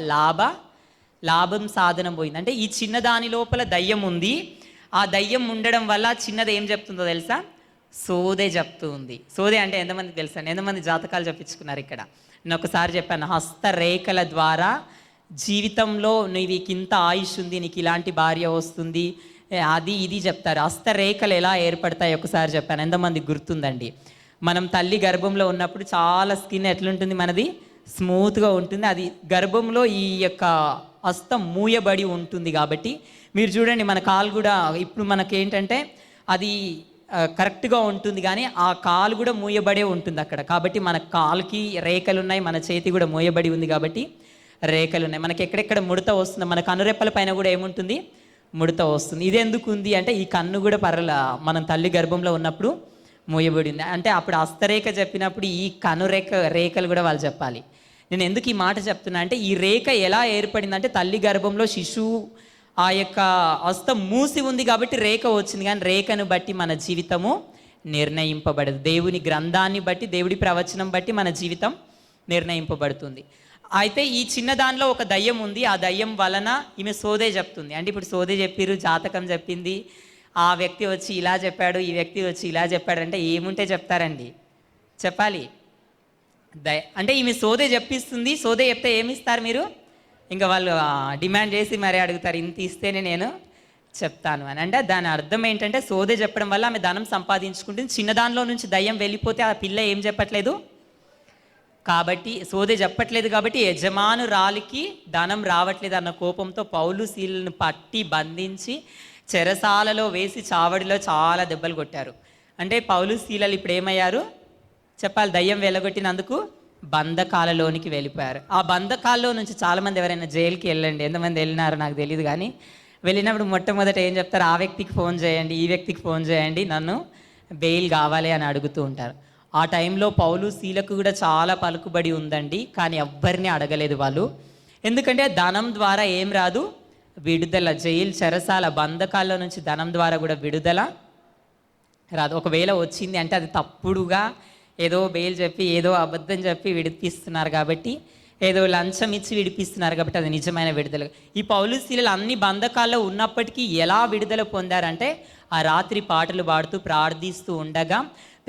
Speaker 1: లాభం సాధనం పోయింది. అంటే ఈ చిన్న దాని లోపల దయ్యం ఉంది. ఆ దయ్యం ఉండడం వల్ల చిన్నది ఏం చెప్తుందో తెలుసా? సోదే చెప్తూ ఉంది. సోదే అంటే ఎంతమందికి తెలుసా? ఎంతమంది జాతకాలు చెప్పించుకున్నారు ఇక్కడ? నేను ఒకసారి చెప్పాను, హస్తరేఖల ద్వారా జీవితంలో నీకు ఇంత ఆయుష్ ఉంది, నీకు ఇలాంటి భార్య వస్తుంది, అది ఇది చెప్తారు. హస్తరేఖలు ఎలా ఏర్పడతాయి ఒకసారి చెప్పాను. ఎంతమంది గుర్తుందండి? మనం తల్లి గర్భంలో ఉన్నప్పుడు చాలా స్కిన్ ఎట్లుంటుంది? మనది స్మూత్గా ఉంటుంది. అది గర్భంలో ఈ యొక్క హస్తం మూయబడి ఉంటుంది. కాబట్టి మీరు చూడండి, మన కాలు కూడా ఇప్పుడు మనకేంటంటే అది కరెక్ట్గా ఉంటుంది, కానీ ఆ కాలు కూడా మూయబడే ఉంటుంది అక్కడ. కాబట్టి మన కాలుకి రేఖలు ఉన్నాయి, మన చేతి కూడా మూయబడి ఉంది కాబట్టి రేఖలు ఉన్నాయి. మనకి ఎక్కడెక్కడ ముడత వస్తుంది, మన కనురెప్పల పైన కూడా ఏముంటుంది? ముడత వస్తుంది. ఇది ఎందుకు ఉంది అంటే ఈ కన్ను కూడా మనం తల్లి గర్భంలో ఉన్నప్పుడు మూయబడి ఉంది. అంటే అప్పుడు హస్తరేఖ చెప్పినప్పుడు ఈ రేఖలు కూడా వాళ్ళు చెప్పాలి. నేను ఎందుకు ఈ మాట చెప్తున్నా అంటే ఈ రేఖ ఎలా ఏర్పడిందంటే తల్లి గర్భంలో శిశువు ఆ యొక్క హస్తం మూసి ఉంది కాబట్టి రేఖ వచ్చింది, కానీ రేఖను బట్టి మన జీవితము నిర్ణయింపబడదు. దేవుని గ్రంథాన్ని బట్టి, దేవుడి ప్రవచనం బట్టి మన జీవితం నిర్ణయింపబడుతుంది. అయితే ఈ చిన్న దానిలో ఒక దయ్యం ఉంది. ఆ దయ్యం వలన ఈమె సోదే చెప్తుంది. అంటే ఇప్పుడు సోదే చెప్పిరు, జాతకం చెప్పింది, ఆ వ్యక్తి వచ్చి ఇలా చెప్పాడు, ఈ వ్యక్తి వచ్చి ఇలా చెప్పాడు అంటే ఏముంటే చెప్తారండి? చెప్పాలి. అంటే ఈమె సోదే చెప్పిస్తుంది. సోదే చెప్తే ఏమిస్తారు మీరు? ఇంకా వాళ్ళు డిమాండ్ చేసి మరీ అడుగుతారు, ఇంత ఇస్తేనే నేను చెప్తాను అని. అంటే దాని అర్థం ఏంటంటే సోదే చెప్పడం వల్ల ఆమె ధనం సంపాదించుకుంటుంది. చిన్నదానిలో నుంచి దయ్యం వెళ్ళిపోతే ఆ పిల్ల ఏం చెప్పట్లేదు కాబట్టి, సోదే చెప్పట్లేదు కాబట్టి యజమానురాలికి ధనం రావట్లేదు అన్న కోపంతో పౌలు, శీలను పట్టి బంధించి చెరసాలలో వేసి చావడిలో చాలా దెబ్బలు కొట్టారు. అంటే పౌలు, శీలలు ఇప్పుడు ఏమయ్యారు చెప్పాలి? దయ్యం వెళ్ళగొట్టినందుకు బంధకాలలోనికి వెళ్ళిపోయారు. ఆ బంధకాల్లో నుంచి చాలామంది ఎవరైనా జైలుకి వెళ్ళండి, ఎంతమంది వెళ్ళినారో నాకు తెలియదు, కానీ వెళ్ళినప్పుడు మొట్టమొదట ఏం చెప్తారు, ఆ వ్యక్తికి ఫోన్ చేయండి, ఈ వ్యక్తికి ఫోన్ చేయండి, నన్ను బెయిల్ కావాలి అని అడుగుతూ ఉంటారు. ఆ టైంలో పౌలు శీలకు కూడా చాలా పలుకుబడి ఉందండి, కానీ ఎవ్వరిని అడగలేదు వాళ్ళు. ఎందుకంటే ధనం ద్వారా ఏం రాదు, విడుదల. జైలు, చెరసాల, బంధకాల్లో నుంచి ధనం ద్వారా కూడా విడుదల రాదు. ఒకవేళ వచ్చింది అంటే అది తప్పుడుగా ఏదో బెయిల్ చెప్పి ఏదో అబద్ధం చెప్పి విడిపిస్తున్నారు కాబట్టి, ఏదో లంచం ఇచ్చి విడిపిస్తున్నారు కాబట్టి అది నిజమైన విడుదల. ఈ పౌలు శీలలు అన్ని బంధకాల్లో ఉన్నప్పటికీ ఎలా విడుదల పొందారంటే, ఆ రాత్రి పాటలు పాడుతూ ప్రార్థిస్తూ ఉండగా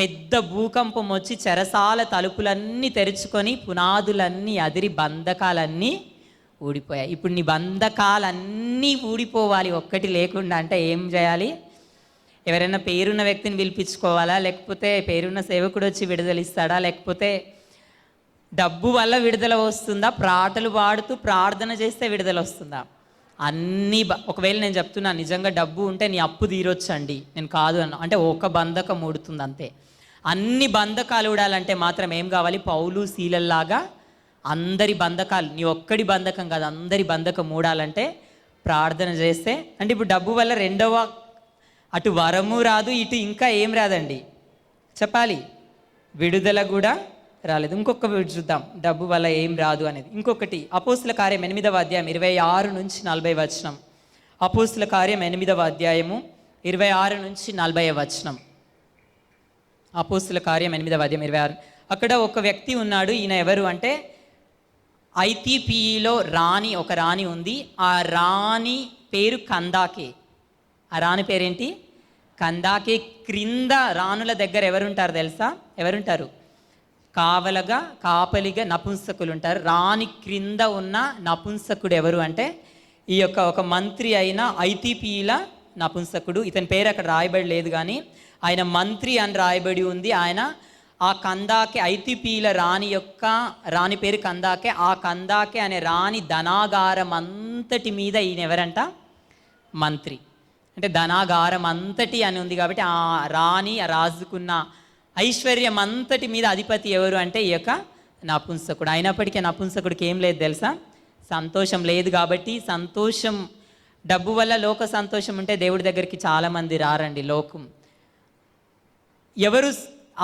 Speaker 1: పెద్ద భూకంపం వచ్చి చెరసాల తలుపులన్నీ తెరుచుకొని పునాదులన్నీ అదిరి బంధకాలన్నీ ఊడిపోయాయి. ఇప్పుడు నీ బంధకాలన్నీ ఊడిపోవాలి ఒక్కటి లేకుండా అంటే ఏం చేయాలి? ఎవరైనా పేరున్న వ్యక్తిని పిలిపించుకోవాలా, లేకపోతే పేరున్న సేవకుడు వచ్చి విడుదలిస్తాడా, లేకపోతే డబ్బు వల్ల విడుదల వస్తుందా, పాటలు పాడుతూ ప్రార్థన చేస్తే విడుదల వస్తుందా? అన్నీ ఒకవేళ నేను చెప్తున్నా నిజంగా డబ్బు ఉంటే నీ అప్పు తీరొచ్చండి, నేను కాదు అన్నా అంటే ఒక బంధకం ఊడుతుంది అంతే. అన్ని బంధకాలు ఊడాలంటే మాత్రం ఏం కావాలి? పౌలు శీలల్లాగా అందరి బంధకాలు, నీ ఒక్కడి బంధకం కాదు, అందరి బంధకం ఊడాలంటే ప్రార్థన చేస్తే. అంటే ఇప్పుడు డబ్బు వల్ల రెండవ అటు వరము రాదు, ఇటు ఇంకా ఏం రాదండి చెప్పాలి, విడుదల కూడా రాలేదు. ఇంకొక చూద్దాం డబ్బు వల్ల ఏం రాదు అనేది. ఇంకొకటి అపోస్తుల కార్యం 8వ అధ్యాయం 26 నుంచి 40 వచనం. అపోస్తుల కార్యం 8వ అధ్యాయము 26 నుంచి 40 వచనం. అపోస్తుల కార్యం 8వ అధ్యాయం 26. అక్కడ ఒక వ్యక్తి ఉన్నాడు. ఈయన ఎవరు అంటే ఐథియోపియాలో ఒక రాణి ఉంది. ఆ రాణి పేరు కందాకే. ఆ రాణి పేరేంటి? కందాకే. క్రింద రాణుల దగ్గర ఎవరుంటారు తెలుసా? ఎవరుంటారు? కాపలిగా నపుంసకులు ఉంటారు. రాణి క్రింద ఉన్న నపుంసకుడు ఎవరు అంటే ఈ యొక్క ఒక మంత్రి అయిన ఐథియోపియాల నపుంసకుడు. ఇతని పేరు అక్కడ రాయబడి లేదు, కానీ ఆయన మంత్రి అని రాయబడి ఉంది. ఆయన ఆ కందాకే, ఐథియోపియాల రాణి పేరు కందాకే. ఆ కందాకే అనే రాణి ధనాగారం అంతటి మీద ఈయన ఎవరంట? మంత్రి. అంటే ధనాగారం అంతటి అని ఉంది కాబట్టి ఆ రాణి, ఆ రాజుకున్న ఐశ్వర్యం అంతటి మీద అధిపతి ఎవరు అంటే ఈ యొక్క నపుంసకుడు. అయినప్పటికీ నపుంసకుడికి ఏం లేదు తెలుసా? సంతోషం లేదు. కాబట్టి సంతోషం, డబ్బు వల్ల లోక సంతోషం ఉంటే దేవుడి దగ్గరికి చాలామంది రారండి. లోకం ఎవరు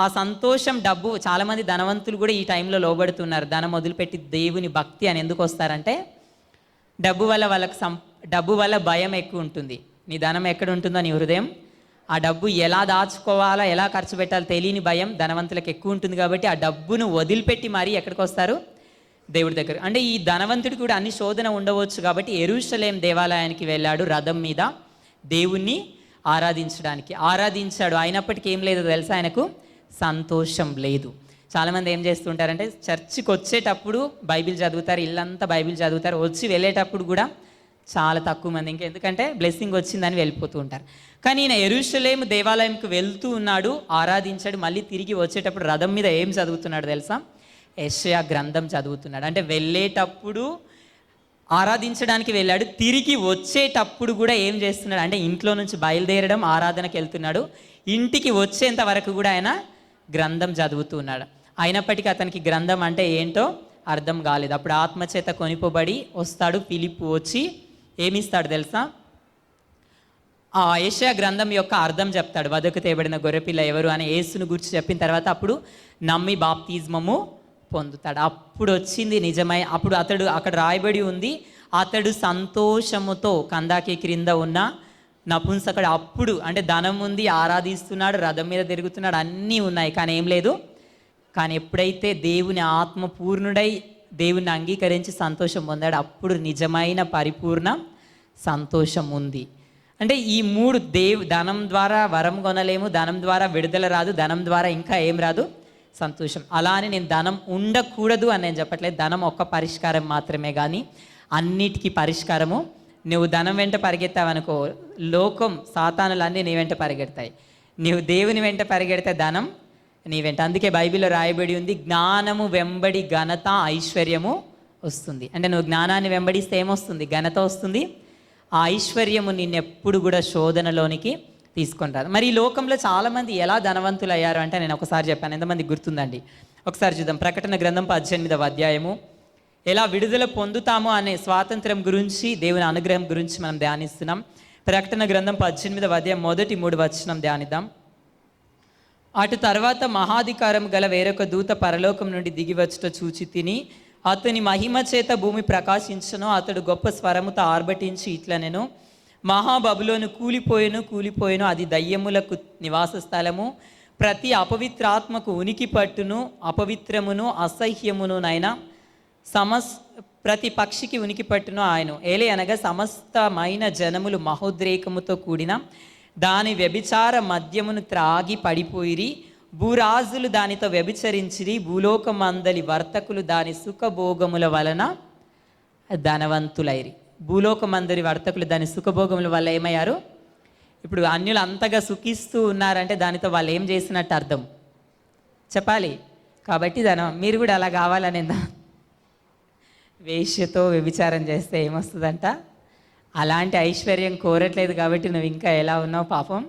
Speaker 1: ఆ సంతోషం, డబ్బు, చాలామంది ధనవంతులు కూడా ఈ టైంలో లోబడుతున్నారు. ధనం వదిలిపెట్టి దేవుని భక్తి అని ఎందుకు వస్తారంటే డబ్బు వల్ల వాళ్ళకి డబ్బు వల్ల భయం ఎక్కువ ఉంటుంది. నీ ధనం ఎక్కడ ఉంటుందో నీ హృదయం, ఆ డబ్బు ఎలా దాచుకోవాలా, ఎలా ఖర్చు పెట్టాలో తెలియని భయం ధనవంతులకు ఎక్కువ ఉంటుంది. కాబట్టి ఆ డబ్బును వదిలిపెట్టి మరీ ఎక్కడికి వస్తారు? దేవుడి దగ్గర. అంటే ఈ ధనవంతుడికి కూడా అన్ని శోధన ఉండవచ్చు కాబట్టి యెరూషలేం దేవాలయానికి వెళ్ళాడు రథం మీద దేవుణ్ణి ఆరాధించాడు. అయినప్పటికీ ఏం లేదు తెలుసా? ఆయనకు సంతోషం లేదు. చాలామంది ఏం చేస్తుంటారంటే చర్చికి వచ్చేటప్పుడు బైబిల్ చదువుతారు, ఇల్లంతా బైబిల్ చదువుతారు, వచ్చి వెళ్ళేటప్పుడు కూడా చాలా తక్కువ మంది, ఎందుకంటే బ్లెస్సింగ్ వచ్చిందని వెళ్ళిపోతూ ఉంటారు. కానీ ఈయన యెరూషలేము దేవాలయంకి వెళ్తూ ఉన్నాడు, ఆరాధించాడు. మళ్ళీ తిరిగి వచ్చేటప్పుడు రథం మీద ఏం చదువుతున్నాడు తెలుసా? యెషయా గ్రంథం చదువుతున్నాడు. అంటే వెళ్ళేటప్పుడు ఆరాధించడానికి వెళ్ళాడు, తిరిగి వచ్చేటప్పుడు కూడా ఏం చేస్తున్నాడు అంటే ఇంట్లో నుంచి బయలుదేరడం, ఆరాధనకి వెళ్తున్నాడు, ఇంటికి వచ్చేంత వరకు కూడా ఆయన గ్రంథం చదువుతున్నాడు. అయినప్పటికీ అతనికి గ్రంథం అంటే ఏంటో అర్థం కాలేదు. అప్పుడు ఆత్మచేత కొనిపోబడి వస్తాడు. ఫిలిప్పు వచ్చి ఏమిస్తాడు తెలుసా? ఆ యెషయా గ్రంథం యొక్క అర్థం చెప్తాడు. వధకు తేబడిన గొర్రెపిల్ల ఎవరు అని యేసును గురించి చెప్పిన తర్వాత అప్పుడు నమ్మి బాప్తిజమము పొందుతాడు. అప్పుడు వచ్చింది నిజమై. అప్పుడు అతడు అక్కడ రాయబడి ఉంది, అతడు సంతోషముతో కందాకి క్రింద ఉన్న నపుంసకుడు. అప్పుడు అంటే ధనం ఉంది, ఆరాధిస్తున్నాడు, రథం మీద తిరుగుతున్నాడు, అన్నీ ఉన్నాయి, కానీ ఏం లేదు. కానీ ఎప్పుడైతే దేవుని ఆత్మ పూర్ణుడై దేవుని అంగీకరించి సంతోషం పొందాడు, అప్పుడు నిజమైన పరిపూర్ణ సంతోషం ఉంది. అంటే ఈ మూడు ధనం ద్వారా వరం కొనలేము, ధనం ద్వారా విడుదల రాదు, ధనం ద్వారా ఇంకా ఏం రాదు? సంతోషం. అలా అని నేను ధనం ఉండకూడదు అని నేను చెప్పట్లేదు. ధనం ఒక్క పరిష్కారం మాత్రమే, కానీ అన్నిటికీ పరిష్కారము. నువ్వు ధనం వెంట పరిగెత్తావనుకో, లోకం, సాతానులన్నీ నీ వెంట పరిగెడతాయి. నువ్వు దేవుని వెంట పరిగెడితే ధనం నీ వెంట. అందుకే బైబిల్లో రాయబడి ఉంది, జ్ఞానము వెంబడి ఘనత ఐశ్వర్యము వస్తుంది. అంటే నువ్వు జ్ఞానాన్ని వెంబడిస్తే ఏమొస్తుంది? ఘనత వస్తుంది. ఆ ఐశ్వర్యము నిన్నెప్పుడు కూడా శోధనలోనికి తీసుకొని రాదు. మరి ఈ లోకంలో చాలామంది ఎలా ధనవంతులు అయ్యారు అంటే నేను ఒకసారి చెప్పాను, ఎంతమంది గుర్తుందండి? ఒకసారి చూద్దాం. ప్రకటన గ్రంథం 18వ అధ్యాయము. ఎలా విడుదల పొందుతామో అనే స్వాతంత్రం గురించి, దేవుని అనుగ్రహం గురించి మనం ధ్యానిస్తున్నాం. ప్రకటన గ్రంథం 18వ అధ్యాయం మొదటి 3 వచనం ధ్యానిద్దాం. అటు తర్వాత మహాధికారం గల వేరొక దూత పరలోకం నుండి దిగి వచ్చుట చూచి తిని, అతని మహిమ చేత భూమి ప్రకాశించును. అతడు గొప్ప స్వరముతో ఆర్భటించి ఇట్లనెను, మహాబబులోను కూలిపోయెను, అది దయ్యములకు నివాస స్థలము, ప్రతి అపవిత్రాత్మకు ఉనికి పట్టును, అపవిత్రమును అసహ్యమునునైనా ప్రతి పక్షికి ఉనికి పట్టును ఆయన ఏలే అనగా సమస్తమైన జనములు మహోద్రేకముతో కూడిన దాని వ్యభిచార మద్యమును త్రాగి పడిపోయిరి. భూరాజులు దానితో వ్యభిచరించిరి. భూలోకమందలి వర్తకులు దాని సుఖభోగముల వలన ధనవంతులైరి. భూలోకమందరి వర్తకులు దాని సుఖభోగముల వల్ల ఏమయ్యారు? ఇప్పుడు అన్యులు అంతగా సుఖిస్తూ ఉన్నారంటే దానితో వాళ్ళు ఏం చేసినట్టు అర్థం చెప్పాలి. కాబట్టి మీరు కూడా అలా కావాలని వేశ్యతో వ్యభిచారం చేస్తే ఏమొస్తుందంట? అలాంటి ఐశ్వర్యం కోరట్లేదు కాబట్టి నువ్వు ఇంకా ఎలా ఉన్నావు? పాపం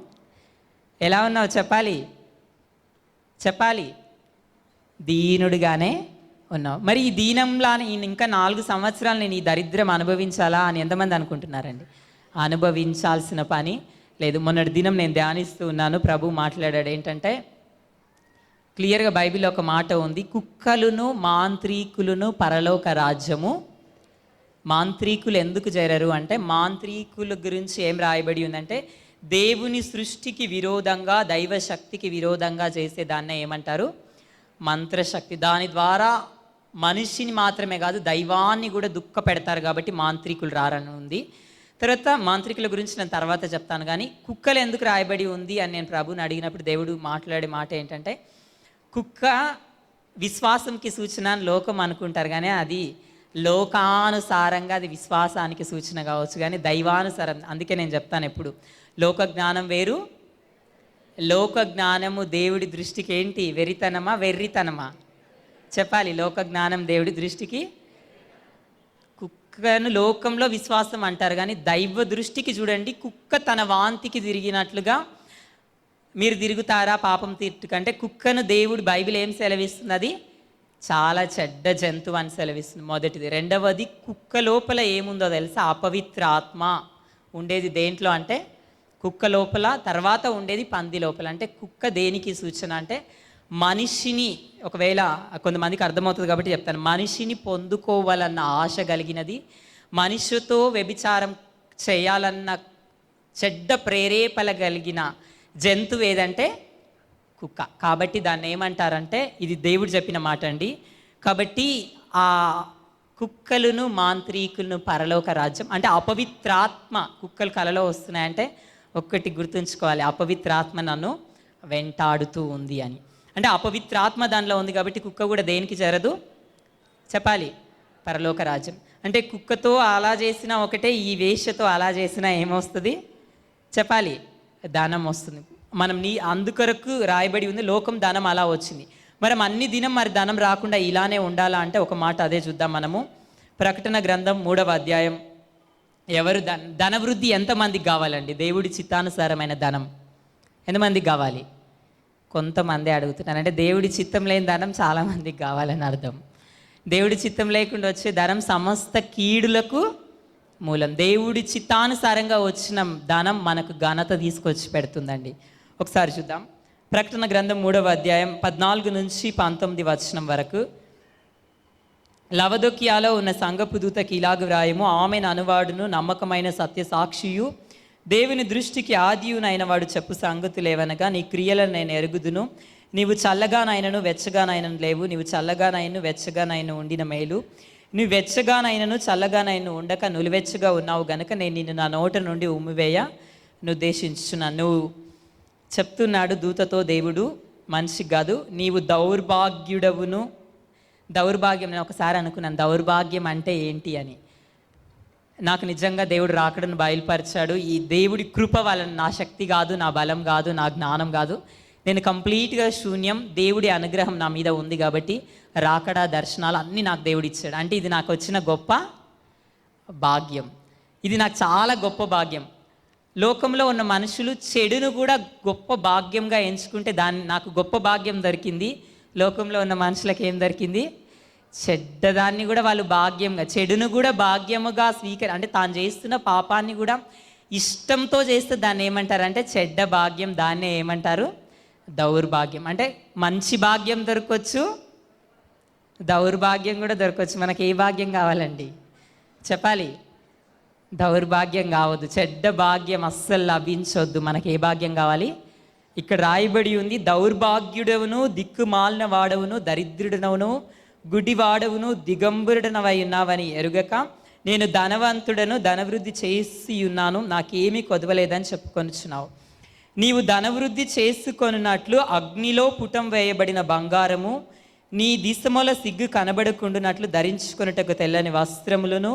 Speaker 1: ఎలా ఉన్నావు చెప్పాలి. దీనుడిగానే ఉన్నావు. మరి ఈ దీనంలానే ఇంకా 4 సంవత్సరాలు నేను ఈ దరిద్రం అనుభవించాలా అని ఎంతమంది అనుకుంటున్నారండి? అనుభవించాల్సిన పని లేదు. మొన్నటి దినం నేను ధ్యానిస్తూ ఉన్నాను, ప్రభు మాట్లాడాడు ఏంటంటే, క్లియర్గా బైబిల్లో ఒక మాట ఉంది, కుక్కలును మాంత్రీకులను పరలోక రాజ్యము. మాంత్రీకులు ఎందుకు చేరరు అంటే, మాంత్రీకుల గురించి ఏం రాయబడి ఉందంటే, దేవుని సృష్టికి విరోధంగా, దైవశక్తికి విరోధంగా చేసే దాన్నే ఏమంటారు? మంత్రశక్తి. దాని ద్వారా మనిషిని మాత్రమే కాదు దైవాన్ని కూడా దుఃఖ పెడతారు కాబట్టి మాంత్రికులు రారని ఉంది. తర్వాత మాంత్రికుల గురించి నేను తర్వాత చెప్తాను. కానీ కుక్కలు ఎందుకు రాయబడి ఉంది అని నేను ప్రభుని అడిగినప్పుడు దేవుడు మాట్లాడే మాట ఏంటంటే, కుక్క విశ్వాసంకి సూచన అని లోకం అనుకుంటారు, కానీ అది లోకానుసారంగా అది విశ్వాసానికి సూచన కావచ్చు, కానీ దైవానుసారం. అందుకే నేను చెప్తాను ఎప్పుడు, లోక జ్ఞానం వేరు, లోక జ్ఞానము దేవుడి దృష్టికి ఏంటి? వెర్రితనమా వెర్రితనమా చెప్పాలి. లోక జ్ఞానం దేవుడి దృష్టికి, కుక్కను లోకంలో విశ్వాసం అంటారు, కానీ దైవ దృష్టికి చూడండి, కుక్క తన వాంతికి తిరిగినట్లుగా మీరు తిరుగుతారా పాపం తిట్టుకంటే? కుక్కను దేవుడు బైబిల్ ఏం సెలవిస్తుంది? అది చాలా చెడ్డ జంతువు అని సెలవిస్తుంది, మొదటిది. రెండవది, కుక్క లోపల ఏముందో తెలుసా? అపవిత్ర ఆత్మ ఉండేది దేంట్లో అంటే కుక్క లోపల. తర్వాత ఉండేది పంది లోపల. అంటే కుక్క దేనికి సూచన అంటే, మనిషిని, ఒకవేళ కొంతమందికి అర్థమవుతుంది కాబట్టి చెప్తాను, మనిషిని పొందుకోవాలన్న ఆశ కలిగినది, మనిషితో వ్యభిచారం చేయాలన్న చెడ్డ ప్రేరేపణ కలిగిన జంతువు ఏదంటే కుక్క. కాబట్టి దాన్ని ఏమంటారంటే, ఇది దేవుడు చెప్పిన మాట అండి. కాబట్టి ఆ కుక్కలను మాంత్రీకులను పరలోక రాజ్యం అంటే అపవిత్రాత్మ. కుక్కలు కలలో వస్తున్నాయంటే ఒక్కటి గుర్తుంచుకోవాలి, అపవిత్రాత్మ నన్ను వెంటాడుతూ ఉంది అని. అంటే అపవిత్రాత్మ దానిలో ఉంది కాబట్టి కుక్క కూడా దేనికి చేరదు చెప్పాలి? పరలోక రాజ్యం. అంటే కుక్కతో అలా చేసినా ఒకటే, ఈ వేశ్యతో అలా చేసినా ఏమొస్తుంది చెప్పాలి? ధనం వస్తుంది. మనం అందుకొరకు రాయబడి ఉంది, లోకం ధనం అలా వచ్చింది. మరి అన్ని దినం మరి ధనం రాకుండా ఇలానే ఉండాలా అంటే ఒక మాట అదే చూద్దాం మనము. ప్రకటన గ్రంథం 3వ అధ్యాయం. ఎవరు ధనవృద్ధి ఎంతమందికి కావాలండి? దేవుడి చిత్తానుసారమైన ధనం ఎంతమందికి కావాలి? కొంతమంది అడుగుతున్నారు. అంటే దేవుడి చిత్తం లేని ధనం చాలామందికి కావాలని అర్థం. దేవుడి చిత్తం లేకుండా వచ్చే ధనం సమస్త కీడులకు మూలం. దేవుడి చిత్తానుసారంగా వచ్చిన ధనం మనకు ఘనత తీసుకొచ్చి పెడుతుందండి. ఒకసారి చూద్దాం. ప్రకటన గ్రంథం 3వ అధ్యాయం 14 నుంచి 19 వచనం వరకు. లవదొకియాలో ఉన్న సంఘపు దూతకి ఇలాగ వ్రాయము, ఆమెను అనువాడును, నమ్మకమైన సత్య సాక్షియు, దేవుని దృష్టికి ఆదియునైన వాడు చెప్పు సంగతులేవనగా, నీ క్రియలను నేను ఎరుగుదును. నీవు చల్లగానైనను వెచ్చగానైనను లేవు. నీవు చల్లగానైను వెచ్చగానైనా ఉండిన మేలు. నువ్వు వెచ్చగానైనను చల్లగానైనా ఉండక నులివెచ్చగా ఉన్నావు గనుక నేను నిన్ను నా నోట నుండి ఉమ్మివేయ ఉద్దేశించున్నాను. నువ్వు చెప్తున్నాడు దూతతో దేవుడు, మనిషికి కాదు. నీవు దౌర్భాగ్యుడవును. దౌర్భాగ్యం, నేను ఒకసారి అనుకున్నాను దౌర్భాగ్యం అంటే ఏంటి అని. నాకు నిజంగా దేవుడు రాకడను బయలుపరిచాడు. ఈ దేవుడి కృప వలన, నా శక్తి కాదు, నా బలం కాదు, నా జ్ఞానం కాదు, నేను కంప్లీట్గా శూన్యం. దేవుడి అనుగ్రహం నా మీద ఉంది కాబట్టి రాకడ దర్శనాలు అన్నీ నాకు దేవుడు ఇచ్చాడు. అంటే ఇది నాకు వచ్చిన గొప్ప భాగ్యం. ఇది నాకు చాలా గొప్ప భాగ్యం. లోకంలో ఉన్న మనుషులు చెడును కూడా గొప్ప భాగ్యంగా ఎంచుకుంటే నాకు గొప్ప భాగ్యం దొరికింది. లోకంలో ఉన్న మనుషులకు ఏం దొరికింది? చెడ్డదాన్ని కూడా వాళ్ళు భాగ్యంగా, చెడును కూడా భాగ్యముగా అంటే తాను చేస్తున్న పాపాన్ని కూడా ఇష్టంతో చేస్తే దాన్ని ఏమంటారంటే చెడ్డ భాగ్యం. దాన్నే ఏమంటారు? దౌర్భాగ్యం. అంటే మంచి భాగ్యం దొరకవచ్చు, దౌర్భాగ్యం కూడా దొరకవచ్చు. మనకి ఏ భాగ్యం కావాలండి చెప్పాలి? దౌర్భాగ్యం కావద్దు, చెడ్డ భాగ్యం అస్సలు లభించొద్దు. మనకి ఏ భాగ్యం కావాలి? ఇక్కడ రాయబడి ఉంది, దౌర్భాగ్యుడవును, దిక్కుమాలిన వాడవును, దరిద్రుడనవును, గుడివాడవును, దిగంబరుడనవై ఉన్నావని ఎరుగక నేను ధనవంతుడను, ధనవృద్ధి చేసి ఉన్నాను, నాకేమీ కొదవలేదని చెప్పుకొనుచున్నావు. నీవు ధనవృద్ధి చేసుకొనున్నట్లు అగ్నిలో పుటం వేయబడిన బంగారము, నీ దిశముల సిగ్గు కనబడకుండునట్లు ధరించుకొనుటకు తెల్లని వస్త్రములను,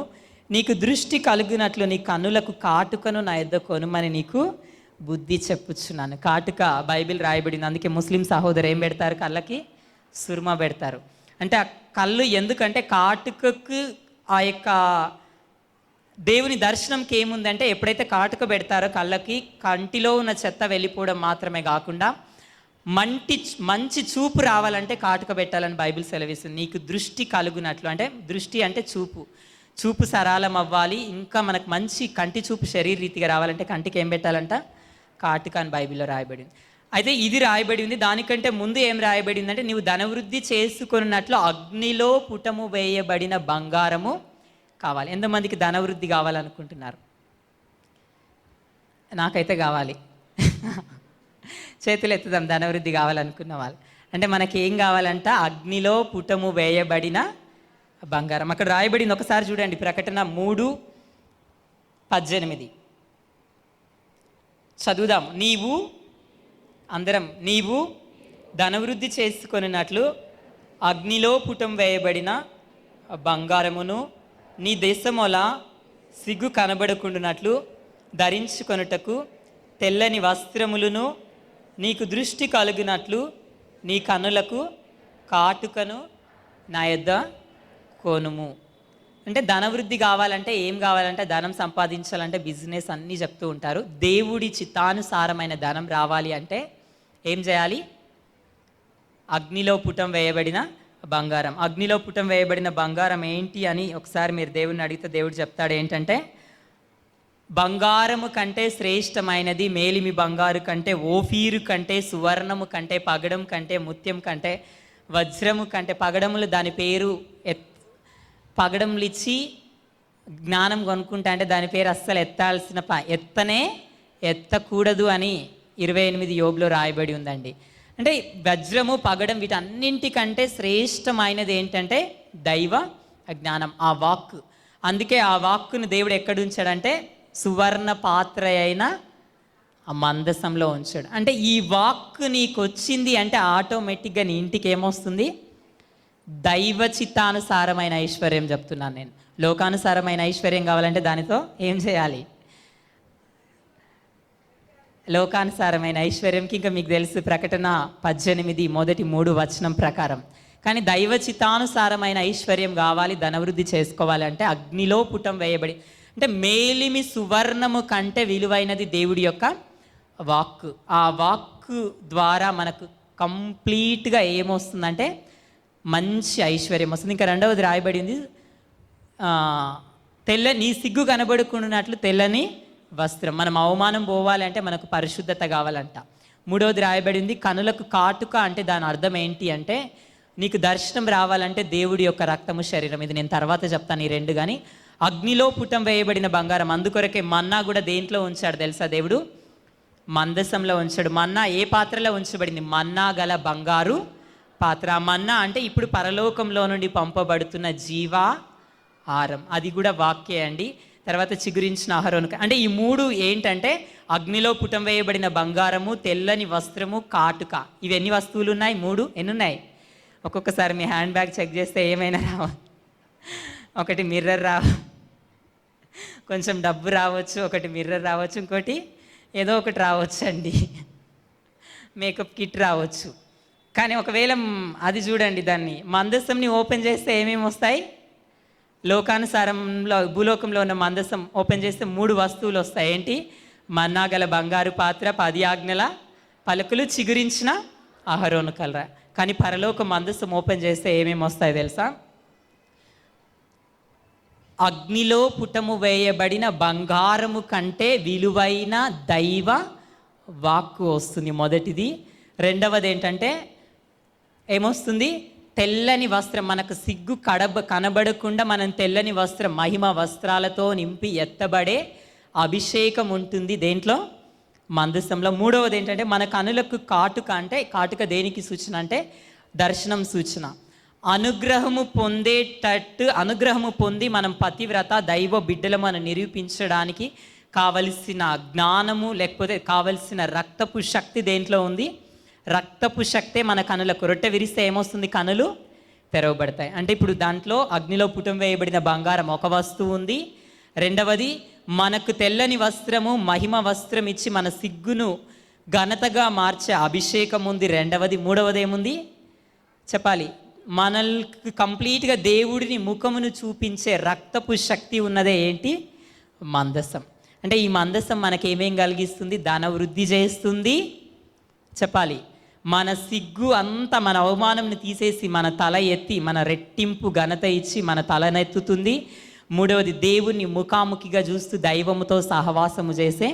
Speaker 1: నీకు దృష్టి కలుగునట్లు నీ కన్నులకు కాటుకను నా యొద్ద కొనుమని నీకు బుద్ధి చెప్పుచున్నాను. కాటుక బైబిల్ రాయబడింది. అందుకే ముస్లిం సహోదరు ఏం పెడతారు? కళ్ళకి సుర్మా పెడతారు. అంటే ఆ కళ్ళు ఎందుకంటే కాటుకకు ఆ యొక్క దేవుని దర్శనంకి ఏముందంటే, ఎప్పుడైతే కాటుక పెడతారో కళ్ళకి, కంటిలో ఉన్న చెత్త వెళ్ళిపోవడం మాత్రమే కాకుండా మంచి చూపు రావాలంటే కాటుక పెట్టాలని బైబిల్ సెలవిస్తుంది. నీకు దృష్టి కలుగునట్లు, అంటే దృష్టి అంటే చూపు సరళం అవ్వాలి, ఇంకా మనకు మంచి కంటి చూపు శరీరరీతిగా రావాలంటే కంటికి ఏం పెట్టాలంట? కాటుక అని బైబిల్లో రాయబడింది. అయితే ఇది రాయబడి ఉంది. దానికంటే ముందు ఏం రాయబడింది అంటే, నీవు ధనవృద్ధి చేసుకున్నట్లు అగ్నిలో పుటము వేయబడిన బంగారము కావాలి. ఎంతమందికి ధనవృద్ధి కావాలనుకుంటున్నారు? నాకైతే కావాలి. చేతులు ఎత్తుదాం ధనవృద్ధి కావాలనుకున్న వాళ్ళు. అంటే మనకి ఏం కావాలంట? అగ్నిలో పుటము వేయబడిన బంగారం. అక్కడ రాయబడింది, ఒకసారి చూడండి, ప్రకటన 3:18 చదువుదాం. నీవు ధనవృద్ధి చేసుకొనినట్లు అగ్నిలో పుటం వేయబడిన బంగారమును, నీ దేశముల సిగ్గు కనబడకుండునట్లు ధరించుకొనుటకు తెల్లని వస్త్రములను, నీకు దృష్టి కలుగునట్లు నీ కన్నులకు కాటుకను నా యొద్ద కొనుము. అంటే ధనవృద్ధి కావాలంటే ఏం కావాలంటే, ధనం సంపాదించాలంటే బిజినెస్ అన్నీ చెప్తూ ఉంటారు. దేవుడి చిత్తానుసారమైన ధనం రావాలి అంటే ఏం చేయాలి? అగ్నిలో పుటం వేయబడిన బంగారం. అగ్నిలో పుటం వేయబడిన బంగారం ఏంటి అని ఒకసారి మీరు దేవుడిని అడిగితే దేవుడు చెప్తాడు ఏంటంటే, బంగారము కంటే శ్రేష్టమైనది మేలిమి బంగారు కంటే, ఓఫీరు కంటే, సువర్ణము కంటే, పగడం కంటే, ముత్యం కంటే, వజ్రము కంటే. పగడములు దాని పేరు, పగడములు ఇచ్చి జ్ఞానం కొనుక్కుంటా అంటే దాని పేరు అస్సలు ఎత్తాల్సిన ఎత్తకూడదు అని 28 యోబులో రాయబడి ఉందండి. అంటే వజ్రము, పగడం వీటన్నింటికంటే శ్రేష్టమైనది ఏంటంటే దైవ జ్ఞానం, ఆ వాక్కు. అందుకే ఆ వాక్కును దేవుడు ఎక్కడ ఉంచాడంటే సువర్ణ పాత్ర అయిన ఆ మందసంలో ఉంచాడు. అంటే ఈ వాక్కు నీకు వచ్చింది అంటే ఆటోమేటిక్గా నీ ఇంటికి ఏమొస్తుంది? దైవ చిత్తానుసారమైన ఐశ్వర్యం చెప్తున్నాను నేను. లోకానుసారమైన ఐశ్వర్యం కావాలంటే దానితో ఏం చేయాలి? లోకానుసారమైన ఐశ్వర్యంకి ఇంకా మీకు తెలుసు, ప్రకటన 18 మొదటి 3 వచనం ప్రకారం. కానీ దైవ చిత్తానుసారమైన ఐశ్వర్యం కావాలి, ధనవృద్ధి చేసుకోవాలంటే అగ్నిలో పుటం వేయబడి, అంటే మేలిమి సువర్ణము కంటే విలువైనది దేవుడి యొక్క వాక్కు. ఆ వాక్కు ద్వారా మనకు కంప్లీట్గా ఏమొస్తుందంటే మంచి ఐశ్వర్యం వస్తుంది. ఇంకా రెండవది రాయబడింది, నీ సిగ్గు కనబడుకున్నట్లు తెల్లని వస్త్రం. మనం అవమానం పోవాలంటే మనకు పరిశుద్ధత కావాలంట. మూడవది రాయబడింది, కనులకు కాటుక. అంటే దాని అర్థం ఏంటి అంటే, నీకు దర్శనం రావాలంటే దేవుడి యొక్క రక్తము, శరీరం. ఇది నేను తర్వాత చెప్తాను ఈ రెండు. కానీ అగ్నిలో పుటం వేయబడిన బంగారం, అందుకొరకే మన్నా కూడా దేంట్లో ఉంచాడు తెలుసా? దేవుడు మందసంలో ఉంచాడు. మన్నా ఏ పాత్రలో ఉంచబడింది? మన్నా గల బంగారు పాత్ర. మన్నా అంటే ఇప్పుడు పరలోకంలో నుండి పంపబడుతున్న జీవాహారం, అది కూడా వాక్యే అండి. తర్వాత చిగురించిన ఆహారం. అంటే ఈ మూడు ఏంటంటే అగ్నిలో పుటం వేయబడిన బంగారము, తెల్లని వస్త్రము, కాటుక. ఇవి ఎన్ని వస్తువులు ఉన్నాయి? 3. ఎన్ని ఉన్నాయి? ఒక్కొక్కసారి మీ హ్యాండ్ బ్యాగ్ చెక్ చేస్తే ఏమైనా ఒకటి మిర్రర్ కొంచెం డబ్బు రావచ్చు, ఒకటి మిర్రర్ రావచ్చు, ఇంకోటి ఏదో ఒకటి రావచ్చు అండి, మేకప్ కిట్ రావచ్చు. కానీ ఒకవేళ అది చూడండి, దాన్ని మందసంని ఓపెన్ చేస్తే ఏమేమి వస్తాయి? లోకానుసారంలో భూలోకంలో ఉన్న మందసం ఓపెన్ చేస్తే 3 వస్తువులు వస్తాయి. ఏంటి? మన్నాగల బంగారు పాత్ర, 10 ఆజ్ఞల పలుకులు, చిగురించిన అహరోను కలర. కానీ పరలోక మందసం ఓపెన్ చేస్తే ఏమేమి వస్తాయో తెలుసా? అగ్నిలో పుటము వేయబడిన బంగారము కంటే విలువైన దైవ వాక్కు వస్తుంది మొదటిది. రెండవది ఏంటంటే ఏమొస్తుంది? తెల్లని వస్త్రం. మనకు సిగ్గు కనబడకుండా మనం తెల్లని వస్త్రం, మహిమ వస్త్రాలతో నింపి ఎత్తబడే అభిషేకం ఉంటుంది దేంట్లో? మందసంలో. మూడవది ఏంటంటే మన కనులకు కాటుక. అంటే కాటుక దేనికి సూచన అంటే దర్శనం సూచన. అనుగ్రహము పొంది మనం పతివ్రత దైవ బిడ్డలము అని నిరూపించడానికి కావలసిన జ్ఞానము లేకపోతే కావలసిన రక్తపు శక్తి దేంట్లో ఉంది? రక్తపు శక్తే మన కనులకు. రొట్టె విరిస్తే ఏమొస్తుంది? కనులు తెరవబడతాయి. అంటే ఇప్పుడు దాంట్లో అగ్నిలో పుటం వేయబడిన బంగారం ఒక వస్తువు ఉంది. రెండవది మనకు తెల్లని వస్త్రము, మహిమ వస్త్రం ఇచ్చి మన సిగ్గును ఘనతగా మార్చే అభిషేకం ఉంది రెండవది. మూడవది ఏముంది చెప్పాలి? మనల్ని కంప్లీట్గా దేవుడిని ముఖమును చూపించే రక్తపు శక్తి ఉన్నదే ఏంటి? మందసం. అంటే ఈ మందసం మనకేమేం కలిగిస్తుంది? ధన వృద్ధి చేస్తుంది చెప్పాలి. మన సిగ్గు అంతా, మన అవమానంని తీసేసి మన తల ఎత్తి మన రెట్టింపు ఘనత ఇచ్చి మన తలనెత్తుతుంది. మూడవది దేవుణ్ణి ముఖాముఖిగా చూస్తూ దైవముతో సహవాసము చేసే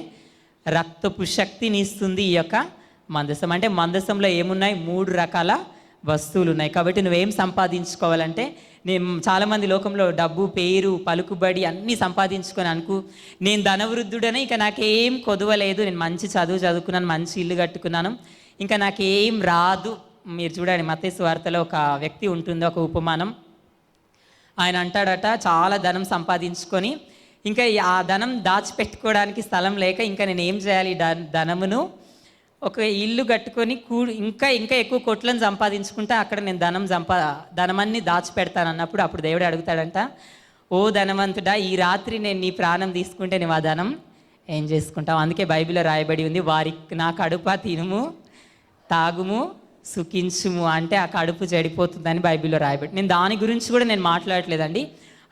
Speaker 1: రక్తపు శక్తిని ఇస్తుంది ఈ యొక్క మందసం. అంటే మందసంలో ఏమున్నాయి? 3 రకాల వస్తువులు ఉన్నాయి. కాబట్టి నువ్వేం సంపాదించుకోవాలంటే, నేను చాలామంది లోకంలో డబ్బు, పేరు, పలుకుబడి అన్నీ సంపాదించుకొని నేను ధనవృద్ధుడనే, ఇక నాకేం కొదవలేదు, నేను మంచి చదువుకున్నాను, మంచి ఇల్లు కట్టుకున్నాను, ఇంకా నాకేం రాదు. మీరు చూడండి మత్తయి సువార్తలో ఒక వ్యక్తి ఉంటుంది, ఒక ఉపమానం. ఆయన అంటాడట, చాలా ధనం సంపాదించుకొని ఇంకా ఆ ధనం దాచిపెట్టుకోవడానికి స్థలం లేక ఇంకా నేను ఏం చేయాలి? ధనమును ఒక ఇల్లు కట్టుకొని ఇంకా ఎక్కువ కొట్లను సంపాదించుకుంటే అక్కడ నేను ధనమన్నీ దాచిపెడతాను అన్నప్పుడు అప్పుడు దేవుడు అడుగుతాడంట, ఓ ధనవంతుడా, ఈ రాత్రి నేను నీ ప్రాణం తీసుకుంటే నువ్వు ఆ ధనం ఏం చేసుకుంటావు? అందుకే బైబిల్లో రాయబడి ఉంది, వారికి నా కడుప తినుము తాగుము సుఖించుము, అంటే ఆ కడుపు చెడిపోతుందని బైబిల్లో రాయబడి. నేను దాని గురించి కూడా నేను మాట్లాడట్లేదండి.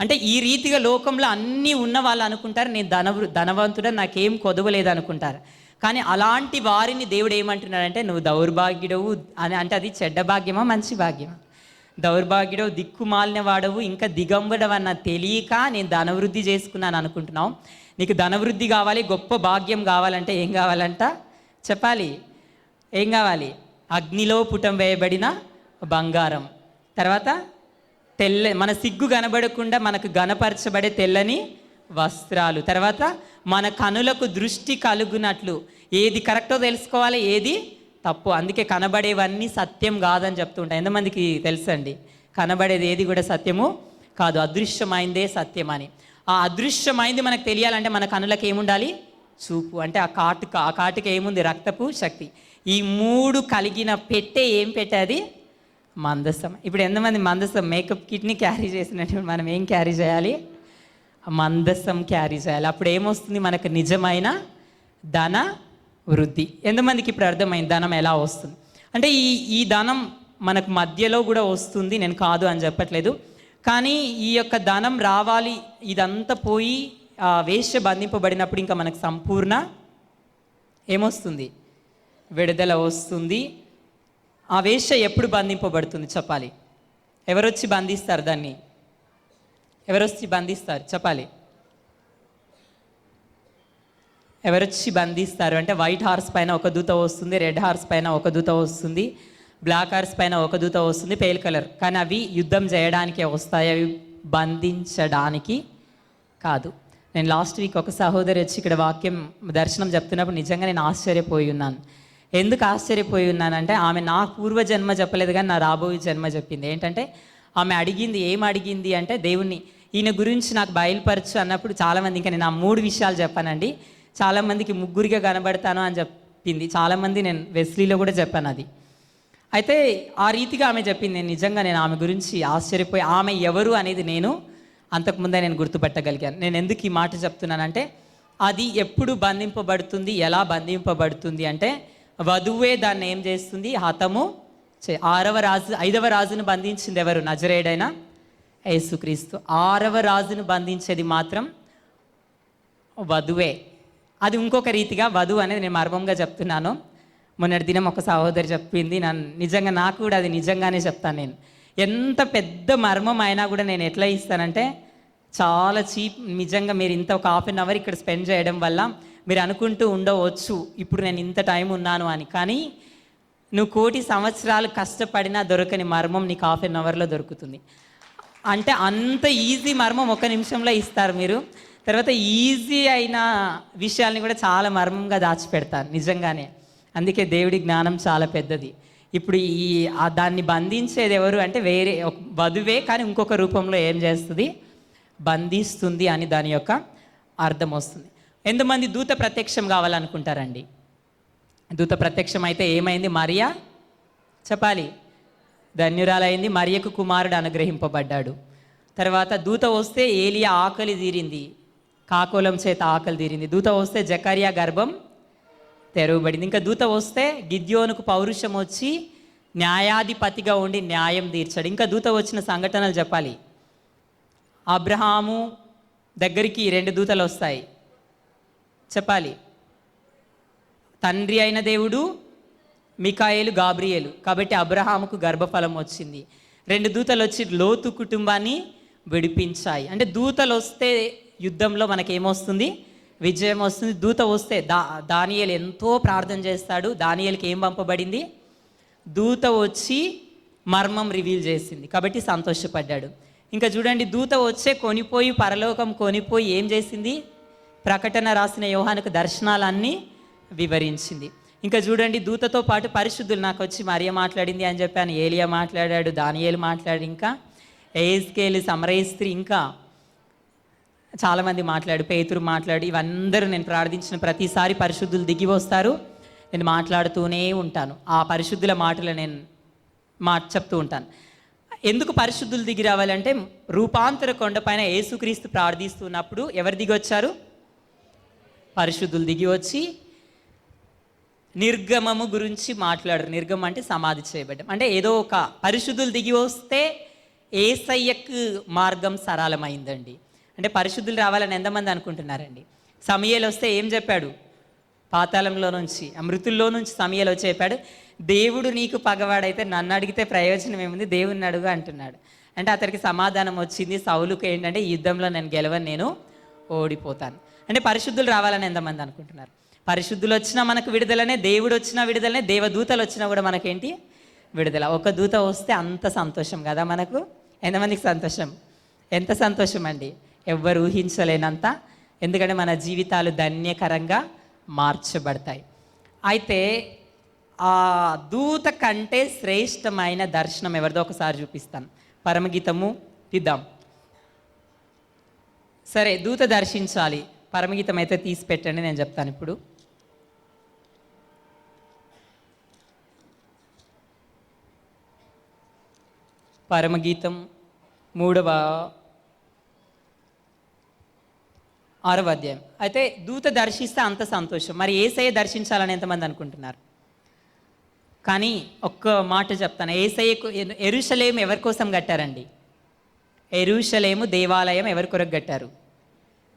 Speaker 1: అంటే ఈ రీతిగా లోకంలో అన్నీ ఉన్న వాళ్ళు అనుకుంటారు నేను ధనవంతుడా, నాకేం కొదవలేదు అనుకుంటారు. కానీ అలాంటి వారిని దేవుడు ఏమంటున్నాడంటే, నువ్వు దౌర్భాగ్యుడవు అని. అంటే అది చెడ్డ భాగ్యమా మంచి భాగ్యమా? దౌర్భాగ్యుడవు, దిక్కుమాలిన వాడవు, ఇంకా దిగంబడవన్న తెలియక నేను ధనవృద్ధి చేసుకున్నాను అనుకుంటున్నావు. నీకు ధనవృద్ధి కావాలి, గొప్ప భాగ్యం కావాలంటే ఏం కావాలంట చెప్పాలి? ఏం కావాలి? అగ్నిలో పుటం వేయబడిన బంగారం. తర్వాత మన సిగ్గు కనబడకుండా మనకు గణపరచబడే తెల్లని వస్త్రాలు. తర్వాత మన కనులకు దృష్టి కలుగునట్లు ఏది కరెక్టో తెలుసుకోవాలి, ఏది తప్పు. అందుకే కనబడేవన్నీ సత్యం కాదని చెప్తుంటాయి. ఎంతమందికి తెలుసండి? కనబడేది ఏది కూడా సత్యము కాదు, అదృశ్యమైందే సత్యం అని. ఆ అదృశ్యమైంది మనకు తెలియాలంటే మన కనులకు ఏముండాలి? చూపు. అంటే ఆ కాటుక ఏముంది? రక్తపు శక్తి. ఈ 3 కలిగిన పెట్టే ఏం పెట్టే? అది మందసం. ఇప్పుడు ఎంతమంది మందసం మేకప్ కిట్ని క్యారీ చేసినట్టు మనం ఏం క్యారీ చేయాలి? మందసం క్యారీ చేయాలి. అప్పుడు ఏమొస్తుంది? మనకు నిజమైన ధన వృద్ధి. ఎంతమందికి ఇప్పుడు అర్థమైంది ధనం ఎలా వస్తుంది? అంటే ఈ ధనం మనకు మధ్యలో కూడా వస్తుంది, నేను కాదు అని చెప్పట్లేదు. కానీ ఈ యొక్క ధనం రావాలి, ఇదంతా పోయి వేశ్య బంధింపబడినప్పుడు ఇంకా మనకు సంపూర్ణ ఏమొస్తుంది? విడుదల వస్తుంది. ఆ వేశ్య ఎప్పుడు బంధింపబడుతుంది చెప్పాలి? ఎవరొచ్చి బంధిస్తారు దాన్ని? ఎవరొచ్చి బంధిస్తారు చెప్పాలి? ఎవరొచ్చి బంధిస్తారు అంటే, వైట్ హార్స్ పైన ఒక దూత వస్తుంది, రెడ్ హార్స్ పైన ఒక దూత వస్తుంది, బ్లాక్ హార్స్ పైన ఒక దూత వస్తుంది, పేల్ కలర్. కానీ అవి యుద్ధం చేయడానికే వస్తాయి, అవి బంధించడానికి కాదు. నేను లాస్ట్ వీక్ ఒక సహోదరి వచ్చి ఇక్కడ వాక్యం దర్శనం చెప్తున్నప్పుడు నిజంగా నేను ఆశ్చర్యపోయి ఉన్నాను. ఎందుకు ఆశ్చర్యపోయి ఉన్నానంటే, ఆమె నా పూర్వజన్మ చెప్పలేదు కానీ నా రాబోయే జన్మ చెప్పింది. ఏంటంటే ఆమె ఏం అడిగింది అంటే, దేవుణ్ణి ఈయన గురించి నాకు బయలుపరచు అన్నప్పుడు చాలామంది, ఇంకా నేను ఆ 3 విషయాలు చెప్పానండి. చాలామందికి ముగ్గురిగా కనబడతాను అని చెప్పింది. చాలామంది నేను వెస్లీలో కూడా చెప్పాను అది. అయితే ఆ రీతిగా ఆమె చెప్పింది. నేను ఆమె గురించి ఆశ్చర్యపోయి, ఆమె ఎవరు అనేది నేను అంతకుముందే నేను గుర్తుపట్టగలిగాను. నేను ఎందుకు ఈ మాట చెప్తున్నానంటే, అది ఎప్పుడు బంధింపబడుతుంది, ఎలా బంధింపబడుతుంది అంటే, వధువే దాన్ని ఏం చేస్తుంది? హతము 5వ రాజును బంధించింది ఎవరు? నజరేయుడైన యేసుక్రీస్తు. 6వ రాజును బంధించేది మాత్రం వధువే. అది ఇంకొక రీతిగా వధువు అనేది నేను మర్మంగా చెప్తున్నాను. మొన్నటి దినం ఒక సహోదరి చెప్పింది, నిజంగా నాకు కూడా అది నిజంగానే చెప్తాను. నేను ఎంత పెద్ద మర్మం అయినా కూడా నేను ఎట్లా ఇస్తానంటే చాలా చీప్. నిజంగా మీరు ఇంత ఒక హాఫ్ అన్ అవర్ ఇక్కడ స్పెండ్ చేయడం వల్ల మీరు అనుకుంటూ ఉండవచ్చు ఇప్పుడు నేను ఇంత టైం ఉన్నాను అని, కానీ నువ్వు 1,000,000 సంవత్సరాలు కష్టపడినా దొరకని మర్మం నీకు హాఫ్ అన్ అవర్లో దొరుకుతుంది. అంటే అంత ఈజీ మర్మం 1 నిమిషంలో ఇస్తారు మీరు. తర్వాత ఈజీ అయిన విషయాల్ని కూడా చాలా మర్మంగా దాచిపెడతారు నిజంగానే. అందుకే దేవుడి జ్ఞానం చాలా పెద్దది. ఇప్పుడు దాన్ని బంధించేది ఎవరు అంటే వేరే ఒక వధువే, కానీ ఇంకొక రూపంలో ఏం చేస్తుంది, బంధిస్తుంది అని దాని యొక్క అర్థం వస్తుంది. ఎంతమంది దూత ప్రత్యక్షం కావాలనుకుంటారండి? దూత ప్రత్యక్షం అయితే ఏమైంది? మరియా చెప్పాలి, ధన్యురాలైంది. మరియకు కుమారుడు అనుగ్రహింపబడ్డాడు. తర్వాత దూత వస్తే ఏలియా ఆకలి తీరింది, కాకోలం చేత ఆకలి తీరింది. దూత వస్తే జకర్యా గర్భం తెరవబడింది. ఇంకా దూత వస్తే గిద్యోనుకు పౌరుషం వచ్చి న్యాయాధిపతిగా ఉండి న్యాయం తీర్చాడు. ఇంకా దూత వచ్చిన సంఘటనలు చెప్పాలి. అబ్రహాము దగ్గరికి 2 దూతలు వస్తాయి చెప్పాలి. తండ్రి అయిన దేవుడు, మికాయేలు, గాబ్రియేలు. కాబట్టి అబ్రహాముకు గర్భఫలం వచ్చింది. 2 దూతలు వచ్చి లోతు కుటుంబాన్ని విడిపించాయి. అంటే దూతలు వస్తే యుద్ధంలో మనకేమొస్తుంది, విజయం వస్తుంది. దూత వస్తే దానియేలు ఎంతో ప్రార్థన చేస్తాడు. దానియేలుకి ఏం పంపబడింది? దూత వచ్చి మర్మం రివీల్ చేసింది, కాబట్టి సంతోషపడ్డాడు. ఇంకా చూడండి, దూత వచ్చే కొనిపోయి పరలోకం కొనిపోయి ఏం చేసింది? ప్రకటన రాసిన యోహానుకు దర్శనాలన్నీ వివరించింది. ఇంకా చూడండి, దూతతో పాటు పరిశుద్ధులు నాకు వచ్చి మరియ మాట్లాడింది అని చెప్పాను, ఏలియా మాట్లాడాడు, దానియేలు మాట్లాడు, ఇంకా ఎహెజ్కేలు, సమరయ స్త్రీ, ఇంకా చాలామంది మాట్లాడు, పేతురు మాట్లాడు. ఇవందరూ నేను ప్రార్థించిన ప్రతిసారి పరిశుద్ధులు దిగి వస్తారు. నేను మాట్లాడుతూనే ఉంటాను. ఆ పరిశుద్ధుల మాటలు నేను చెప్తూ ఉంటాను. ఎందుకు పరిశుద్ధులు దిగి రావాలంటే, రూపాంతర కొండ పైన యేసుక్రీస్తు ప్రార్థిస్తున్నప్పుడు ఎవరు దిగి వచ్చారు? పరిశుద్ధులు దిగి వచ్చి నిర్గమము గురించి మాట్లాడరు. నిర్గమం అంటే సమాధి చేయబడ్డం. అంటే ఏదో ఒక పరిశుద్ధులు దిగి వస్తే యేసయ్యకు మార్గం సరళమైందండి. అంటే పరిశుద్ధులు రావాలని ఎంతమంది అనుకుంటున్నారండి? సమూయేలు వస్తే ఏం చెప్పాడు? పాతాళంలో నుంచి, మృతుల్లో నుంచి సమూయేలు వచ్చి చెప్పాడు, దేవుడు నీకు పగవాడైతే నన్ను అడిగితే ప్రయోజనం ఏముంది, దేవుడిని అడుగు అంటున్నాడు. అంటే అతనికి సమాధానం వచ్చింది. సౌలుకు ఏంటంటే, ఈ యుద్ధంలో నేను గెలవను, నేను ఓడిపోతాను. అంటే పరిశుద్ధులు రావాలని ఎంతమంది అనుకుంటున్నారు? పరిశుద్ధులు వచ్చినా మనకు విడుదలనే, దేవుడు వచ్చినా విడుదలనే, దేవదూతలు వచ్చినా కూడా మనకేంటి? విడుదల. ఒక దూత వస్తే అంత సంతోషం కదా మనకు. ఎంతమందికి సంతోషం? ఎంత సంతోషం అండి, ఎవ్వరు ఊహించలేనంత. ఎందుకంటే మన జీవితాలు ధన్యకరంగా మార్చబడతాయి. అయితే ఆ దూత కంటే శ్రేష్టమైన దర్శనం ఎవరిదో ఒకసారి చూపిస్తాను. పరమగీతము ఇద్దాం. సరే, దూత దర్శించాలి, పరమగీతం అయితే తీసి పెట్టండి, నేను చెప్తాను ఇప్పుడు. పరమగీతం 6వ అధ్యాయం. అయితే దూత దర్శిస్తే అంత సంతోషం. మరి యేసయ్య దర్శించాలని ఎంతమంది అనుకుంటున్నారు? కానీ ఒక్క మాట చెప్తాను, యేసయ్యకు యెరూషలేము ఎవరి కోసం కట్టారండి? యెరూషలేము దేవాలయం ఎవరి కొరకు కట్టారు?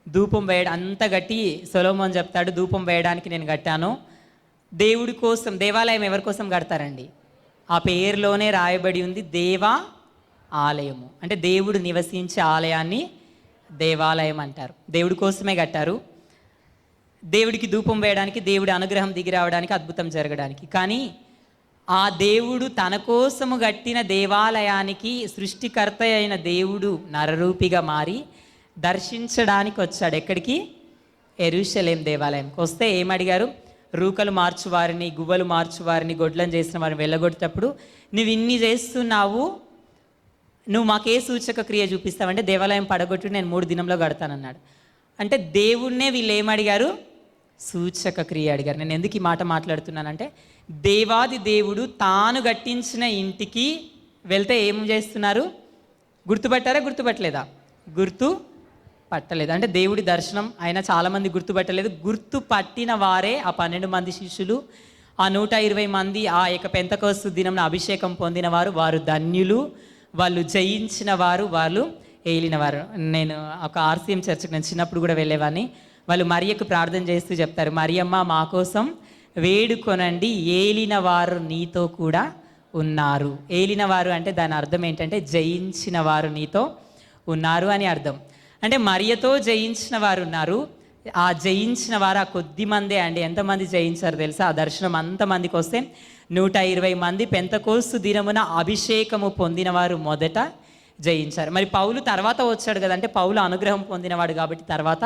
Speaker 1: ధూపం వేయడం. అంత గట్టి సొలొమోన్ చెప్తాడు, ధూపం వేయడానికి నేను కట్టాను. దేవుడి కోసం. దేవాలయం ఎవరి కోసం కడతారండి? ఆ పేరులోనే రాయబడి ఉంది, దేవా ఆలయము. అంటే దేవుడు నివసించే ఆలయాన్ని దేవాలయం అంటారు. దేవుడి కోసమే కట్టారు. దేవుడికి ధూపం వేయడానికి, దేవుడి అనుగ్రహం దిగి రావడానికి, అద్భుతం జరగడానికి. కానీ ఆ దేవుడు తన కోసము కట్టిన దేవాలయానికి సృష్టికర్త అయిన దేవుడు నరరూపిగా మారి దర్శించడానికి వచ్చాడు. ఎక్కడికి? యెరూషలేం దేవాలయంకి వస్తే ఏమడిగారు? రూకలు మార్చువారిని, గువ్వలు మార్చువారిని, గొడ్లను చేసిన వారిని వెళ్ళగొట్టేటప్పుడు, నువ్వు ఇన్ని చేస్తున్నావు, నువ్వు మాకే సూచక క్రియ చూపిస్తావంటే దేవాలయం పడగొట్టు నేను 3 దినంలో కడతానన్నాడు. అంటే దేవుణ్ణే వీళ్ళు ఏమడిగారు? సూచక క్రియ అడిగారు. నేను ఎందుకు ఈ మాట మాట్లాడుతున్నానంటే, దేవాది దేవుడు తాను కట్టించిన ఇంటికి వెళ్తే ఏం చేస్తున్నారు? గుర్తుపట్టారా? గుర్తుపట్టలేదా? గుర్తు పట్టలేదు. అంటే దేవుడి దర్శనం అయినా చాలామంది గుర్తుపట్టలేదు. గుర్తు పట్టిన వారే ఆ 12 మంది శిష్యులు, ఆ 120 మంది ఆ యొక్క పెంతెకోస్తు దినం అభిషేకం పొందిన వారు. వారు ధన్యులు, వాళ్ళు జయించిన వారు, వాళ్ళు ఏలినవారు. నేను ఒక RCM చర్చకు నేను చిన్నప్పుడు కూడా వెళ్ళేవాడిని. వాళ్ళు మరియకు ప్రార్థన చేస్తూ చెప్తారు, మరియమ్మ మా కోసం వేడుకొనండి, ఏలిన వారు నీతో కూడా ఉన్నారు. ఏలిన వారు అంటే దాని అర్థం ఏంటంటే జయించిన వారు నీతో ఉన్నారు అని అర్థం. అంటే మరియతో జయించిన వారు ఉన్నారు. ఆ జయించిన వారు ఆ కొద్ది మందే అండి. ఎంతమంది జయించారు తెలుసా? ఆ దర్శనం అంతమందికి వస్తే 120 మంది పెంతెకోస్తు దినమున అభిషేకము పొందిన వారు మొదట జయించారు. మరి పౌలు తర్వాత వచ్చాడు కదా, అంటే పౌలు అనుగ్రహం పొందినవాడు కాబట్టి తర్వాత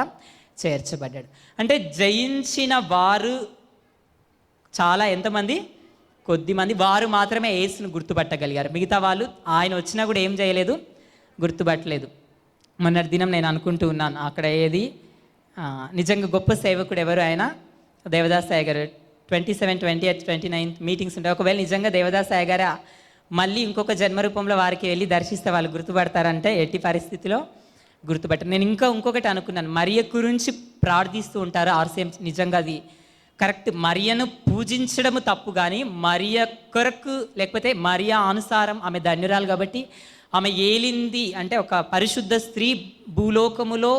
Speaker 1: చేర్చబడ్డాడు. అంటే జయించిన వారు చాలా ఎంతమంది? కొద్దిమంది. వారు మాత్రమే యేసును గుర్తుపట్టగలిగారు. మిగతా వాళ్ళు ఆయన వచ్చినా కూడా ఏం చేయలేదు, గుర్తుపట్టలేదు. మొన్నటి దినం నేను అనుకుంటూ ఉన్నాను, అక్కడ ఏది నిజంగా గొప్ప సేవకుడు ఎవరు? ఆయన దేవదాస్ సాయి గారు. 27, 28, 29 మీటింగ్స్ ఉంటాయి. ఒకవేళ నిజంగా దేవదాస్ సాయి గారు మళ్ళీ ఇంకొక జన్మరూపంలో వారికి వెళ్ళి దర్శిస్తే వాళ్ళు గుర్తుపడతారంటే ఎట్టి పరిస్థితిలో గుర్తుపట్టారు. నేను ఇంకొకటి అనుకున్నాను, మరియ గురించి ప్రార్థిస్తూ ఉంటారు ఆర్సీఎం. నిజంగా అది కరెక్ట్. మరియను పూజించడము తప్పు, కానీ మరియ కొరకు లేకపోతే మరియా అనుసారం ఆమె ధన్యురాలు కాబట్టి ఆమె ఏలింది అంటే ఒక పరిశుద్ధ స్త్రీ. భూలోకములో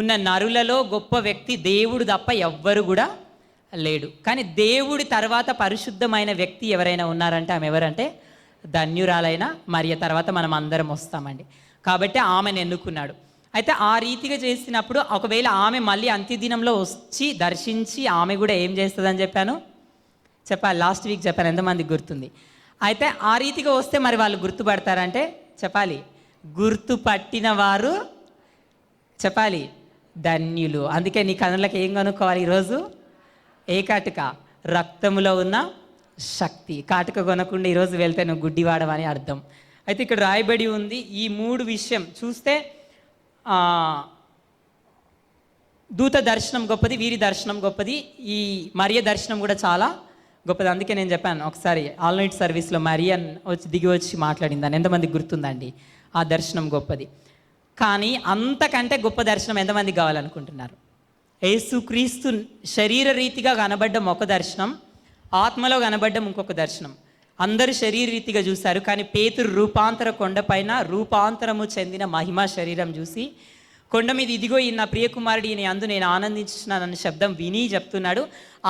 Speaker 1: ఉన్న నరులలో గొప్ప వ్యక్తి దేవుడు తప్ప ఎవ్వరు కూడా లేడు. కానీ దేవుడి తర్వాత పరిశుద్ధమైన వ్యక్తి ఎవరైనా ఉన్నారంటే ఆమె ఎవరంటే ధన్యురాలైన మరియ తర్వాత మనం అందరం వస్తామండి. కాబట్టి ఆమెను ఎన్నుకున్నాడు. అయితే ఆ రీతిగా చేసినప్పుడు ఒకవేళ ఆమె మళ్ళీ అంత్యదినంలో వచ్చి దర్శించి ఆమె కూడా ఏం చేస్తుందని చెప్పాలి. లాస్ట్ వీక్ చెప్పాను, ఎంతమందికి గుర్తుంది? అయితే ఆ రీతిగా వస్తే మరి వాళ్ళు గుర్తుపడతారంటే చెప్పాలి, గుర్తుపట్టిన వారు చెప్పాలి ధన్యులు. అందుకే నీ కనులకు ఏం కనుక్కోవాలి ఈరోజు? ఏ కాటుక? రక్తములో ఉన్న శక్తి. కాటుక కొనకుండా ఈరోజు వెళ్తే నువ్వు గుడ్డివాడవని అర్థం. అయితే ఇక్కడ రాయబడి ఉంది ఈ 3 విషయం చూస్తే దూత దర్శనం గొప్పది, వీరి దర్శనం గొప్పది, ఈ మరియ దర్శనం కూడా చాలా గొప్పది. అందుకే నేను చెప్పాను ఒకసారి ఆల్ నైట్ సర్వీస్లో మరియన్ దిగి వచ్చి మాట్లాడిందని. ఎంతమందికి గుర్తుందండి? ఆ దర్శనం గొప్పది. కానీ అంతకంటే గొప్ప దర్శనం ఎంతమందికి కావాలనుకుంటున్నారు? యేసుక్రీస్తు శరీర రీతిగా కనబడ్డం ఒక దర్శనం, ఆత్మలో కనబడ్డం ఇంకొక దర్శనం. అందరూ శరీర రీతిగా చూశారు, కానీ పేతురు రూపాంతర కొండపైన రూపాంతరము చెందిన మహిమా శరీరం చూసి కొండ మీద ఇదిగో ఈ నా ప్రియకుమారుడు ఈయన అందు నేను ఆనందించున్నానన్న శబ్దం విని చెప్తున్నాడు,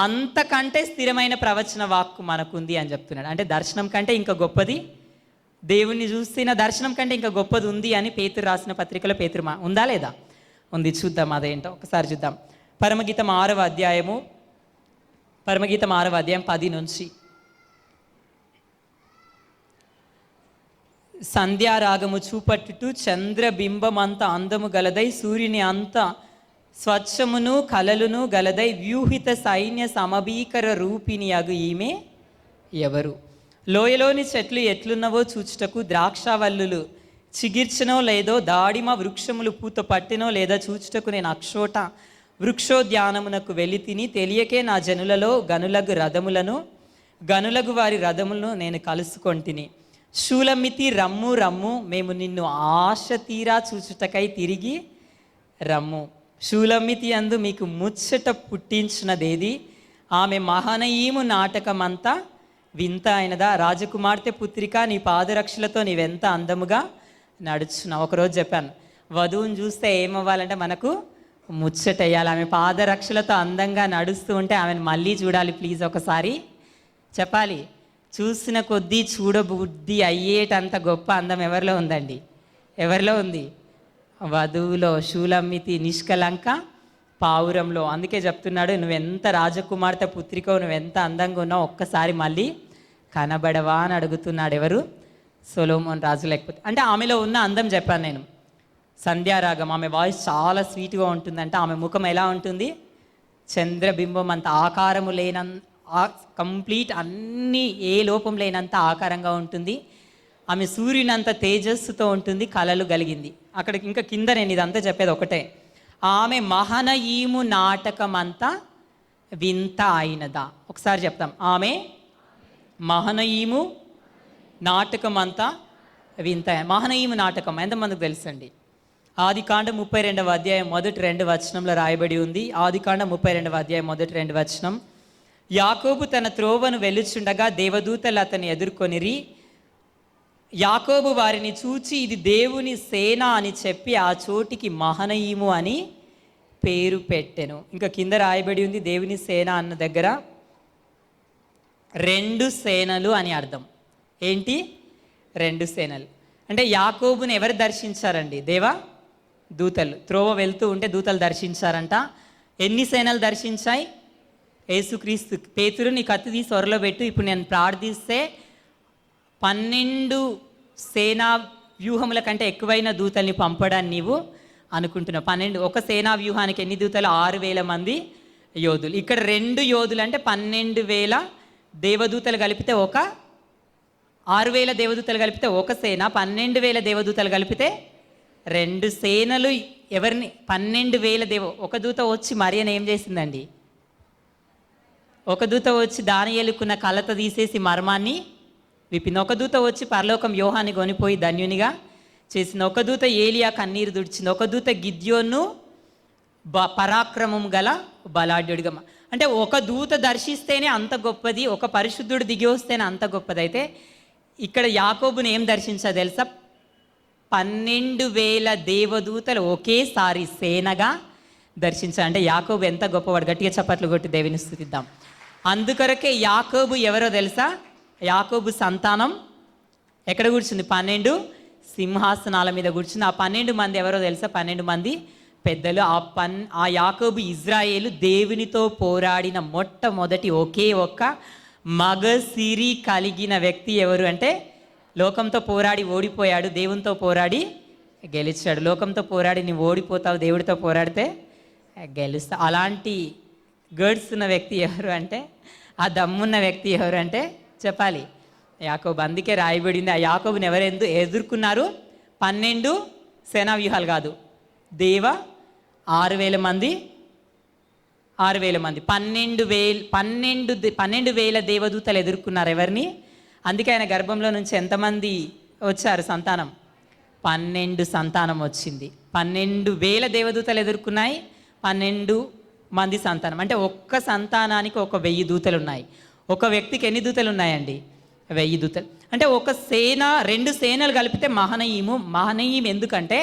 Speaker 1: అంతకంటే స్థిరమైన ప్రవచన వాక్కు మనకుంది అని చెప్తున్నాడు. అంటే దర్శనం కంటే ఇంకా గొప్పది, దేవుణ్ణి చూసిన దర్శనం కంటే ఇంకా గొప్పది ఉంది అని పేతురు రాసిన పత్రికలో పేతురు ఉందా లేదా? ఉంది. చూద్దాం అదేంటో ఒకసారి చూద్దాం. పరమగీతం 6వ అధ్యాయం 10 నుంచి. సంధ్యారాగము చూపట్టుటూ చంద్రబింబమంత అందము గలదై సూర్యుని అంత స్వచ్ఛమును కలలును గలదై వ్యూహిత సైన్య సమభీకర రూపిణి అగు ఈమె ఎవరు? లోయలోని చెట్లు ఎట్లున్నవో చూచుటకు ద్రాక్షవల్లులు చిగిర్చనో లేదో దాడిమ వృక్షములు పూత పట్టినో లేదా చూచుటకు నేను అక్షోట వృక్షోద్యానమునకు వెళ్ళి తిని తెలియకే నా జనులలో గనులగు వారి రథములను నేను కలుసుకొంటిని. శూలమితి రమ్ము రమ్ము, మేము నిన్ను ఆశ తీరా చూచుటకై తిరిగి రమ్ము. శూలమితి అందు మీకు ముచ్చట పుట్టించినదేది? ఆమె మహనయీము నాటకమంతా వింత అయినదా? రాజకుమార్తె పుత్రిక, నీ పాదరక్షలతో నీవెంత అందముగా నడుచున్నావు. ఒకరోజు చెప్పాను, వధువుని చూస్తే ఏమవ్వాలంటే మనకు ముచ్చటేయాలి. ఆమె పాదరక్షలతో అందంగా నడుస్తూ ఉంటే ఆమెను మళ్ళీ చూడాలి ప్లీజ్ ఒకసారి చెప్పాలి. చూసిన కొద్దీ చూడబుద్ధి అయ్యేటంత గొప్ప అందం ఎవరిలో ఉందండి? ఎవరిలో ఉంది? వధువులో. శూలమ్మితి నిష్కలంక పావురంలో. అందుకే చెప్తున్నాడు, నువ్వెంత రాజకుమార్తె పుత్రికో, నువ్వెంత అందంగా ఉన్నావు, ఒక్కసారి మళ్ళీ కనబడవా అని అడుగుతున్నాడు. ఎవరు? సొలొమోన్ రాజు. లేకపోతే అంటే ఆమెలో ఉన్న అందం చెప్పాను నేను. సంధ్యారాగం, ఆమె వాయిస్ చాలా స్వీట్గా ఉంటుందంటే ఆమె ముఖం ఎలా ఉంటుంది? చంద్రబింబం అంత ఆకారము కంప్లీట్ అన్నీ ఏ లోపం లేనంత ఆకారంగా ఉంటుంది. ఆమె సూర్యునంత తేజస్సుతో ఉంటుంది, కలలు కలిగింది. అక్కడ ఇంకా కింద నేను ఇదంతా చెప్పేది ఒకటే, ఆమె మహనయీము నాటకమంతా వింత అయినదా? ఒకసారి చెప్తాం, ఆమె మహనయీము నాటకం అంతా వింత. మహనయీము నాటకం ఎంతమందికి తెలుసండి? ఆదికాండం 32వ అధ్యాయం మొదటి 2 వచనంలో రాయబడి ఉంది. ఆదికాండం 32వ అధ్యాయం మొదటి 2 వచనం. యాకోబు తన త్రోవను వెళ్ళుచుండగా దేవదూతలు అతన్ని ఎదుర్కొనిరి. యాకోబు వారిని చూచి ఇది దేవుని సేన అని చెప్పి ఆ చోటికి మహనయీము అని పేరు పెట్టెను. ఇంకా కింద రాయబడి ఉంది దేవుని సేన అన్న దగ్గర రెండు సేనలు అని అర్థం. ఏంటి? రెండు సేనలు అంటే యాకోబుని ఎవరు దర్శించారండి? దూతలు. త్రోవ వెళ్తూ ఉంటే దూతలు దర్శించారంట. ఎన్ని సేనలు దర్శించాయి? యేసుక్రీస్తు, పేతురు నీ కత్తి తీసి ఒరలో పెట్టు, ఇప్పుడు నేను ప్రార్థిస్తే 12 సేనా వ్యూహముల కంటే ఎక్కువైన దూతల్ని పంపడాన్ని నీవు అనుకుంటున్నావు. 12 ఒక సేనా వ్యూహానికి ఎన్ని దూతలు? 6,000 మంది యోధులు. ఇక్కడ 2 యోధులు అంటే 12,000 దేవదూతలు కలిపితే 6,000 దేవదూతలు కలిపితే ఒక సేన, 12,000 దేవదూతలు కలిపితే 2 సేనలు. ఎవరిని? 12,000 ఒక దూత వచ్చి మరియను ఏం చేసిందండి? ఒక దూత వచ్చి దానియేలుకున్న కలత తీసేసి మర్మాన్ని విప్పింది. ఒక దూత వచ్చి పరలోకం యోహాన్ని కొనిపోయి ధన్యునిగా చేసింది. ఒక దూత ఏలియా కన్నీరు దుడిచింది. ఒక దూత గిద్యోను పరాక్రమం గల బలాఢ్యుడిగా. అంటే ఒక దూత దర్శిస్తేనే అంత గొప్పది, ఒక పరిశుద్ధుడు దిగి వస్తేనే అంత గొప్పది. అయితే ఇక్కడ యాకోబుని ఏం దర్శించా తెలుసా? 12,000 దేవదూతలు ఒకేసారి సేనగా దర్శించా. అంటే యాకోబు ఎంత గొప్పవాడు! గట్టిగా చప్పట్లు కొట్టి దేవుని స్తుతిద్దాం. అందుకొరకే యాకోబు ఎవరో తెలుసా? యాకోబు సంతానం ఎక్కడ కూర్చుంది? 12 సింహాసనాల మీద కూర్చుంది. ఆ 12 మంది ఎవరో తెలుసా? 12 మంది పెద్దలు. ఆ యాకోబు ఇజ్రాయేలు దేవునితో పోరాడిన మొట్టమొదటి ఒకే ఒక్క మగ సిరి కలిగిన వ్యక్తి ఎవరు అంటే, లోకంతో పోరాడి ఓడిపోయాడు, దేవునితో పోరాడి గెలిచాడు. లోకంతో పోరాడి నువ్వు ఓడిపోతావు, దేవుడితో పోరాడితే గెలుస్తా. అలాంటి గర్డ్స్ ఉన్న వ్యక్తి ఎవరు అంటే, ఆ దమ్మున్న వ్యక్తి ఎవరు అంటే చెప్పాలి, యాకోబు. అందుకే రాయబడింది, ఆ యాకోబుని ఎవరు ఎదుర్కొన్నారు? 12 సేనా వ్యూహాలు కాదు, 6,000 మంది 12,000 దేవదూతలు ఎదుర్కొన్నారు. ఎవరిని? అందుకే ఆయన గర్భంలో నుంచి ఎంతమంది వచ్చారు? సంతానం 12 సంతానం వచ్చింది. 12,000 దేవదూతలు ఎదుర్కొన్నాయి, 12 మంది సంతానం. అంటే ఒక్క సంతానానికి 1,000 దూతలు ఉన్నాయి. ఒక వ్యక్తికి ఎన్ని దూతలు ఉన్నాయండి? 1000 దూతలు. అంటే ఒక సేన, 2 సేనలు కలిపితే మహనయీం. ఎందుకంటే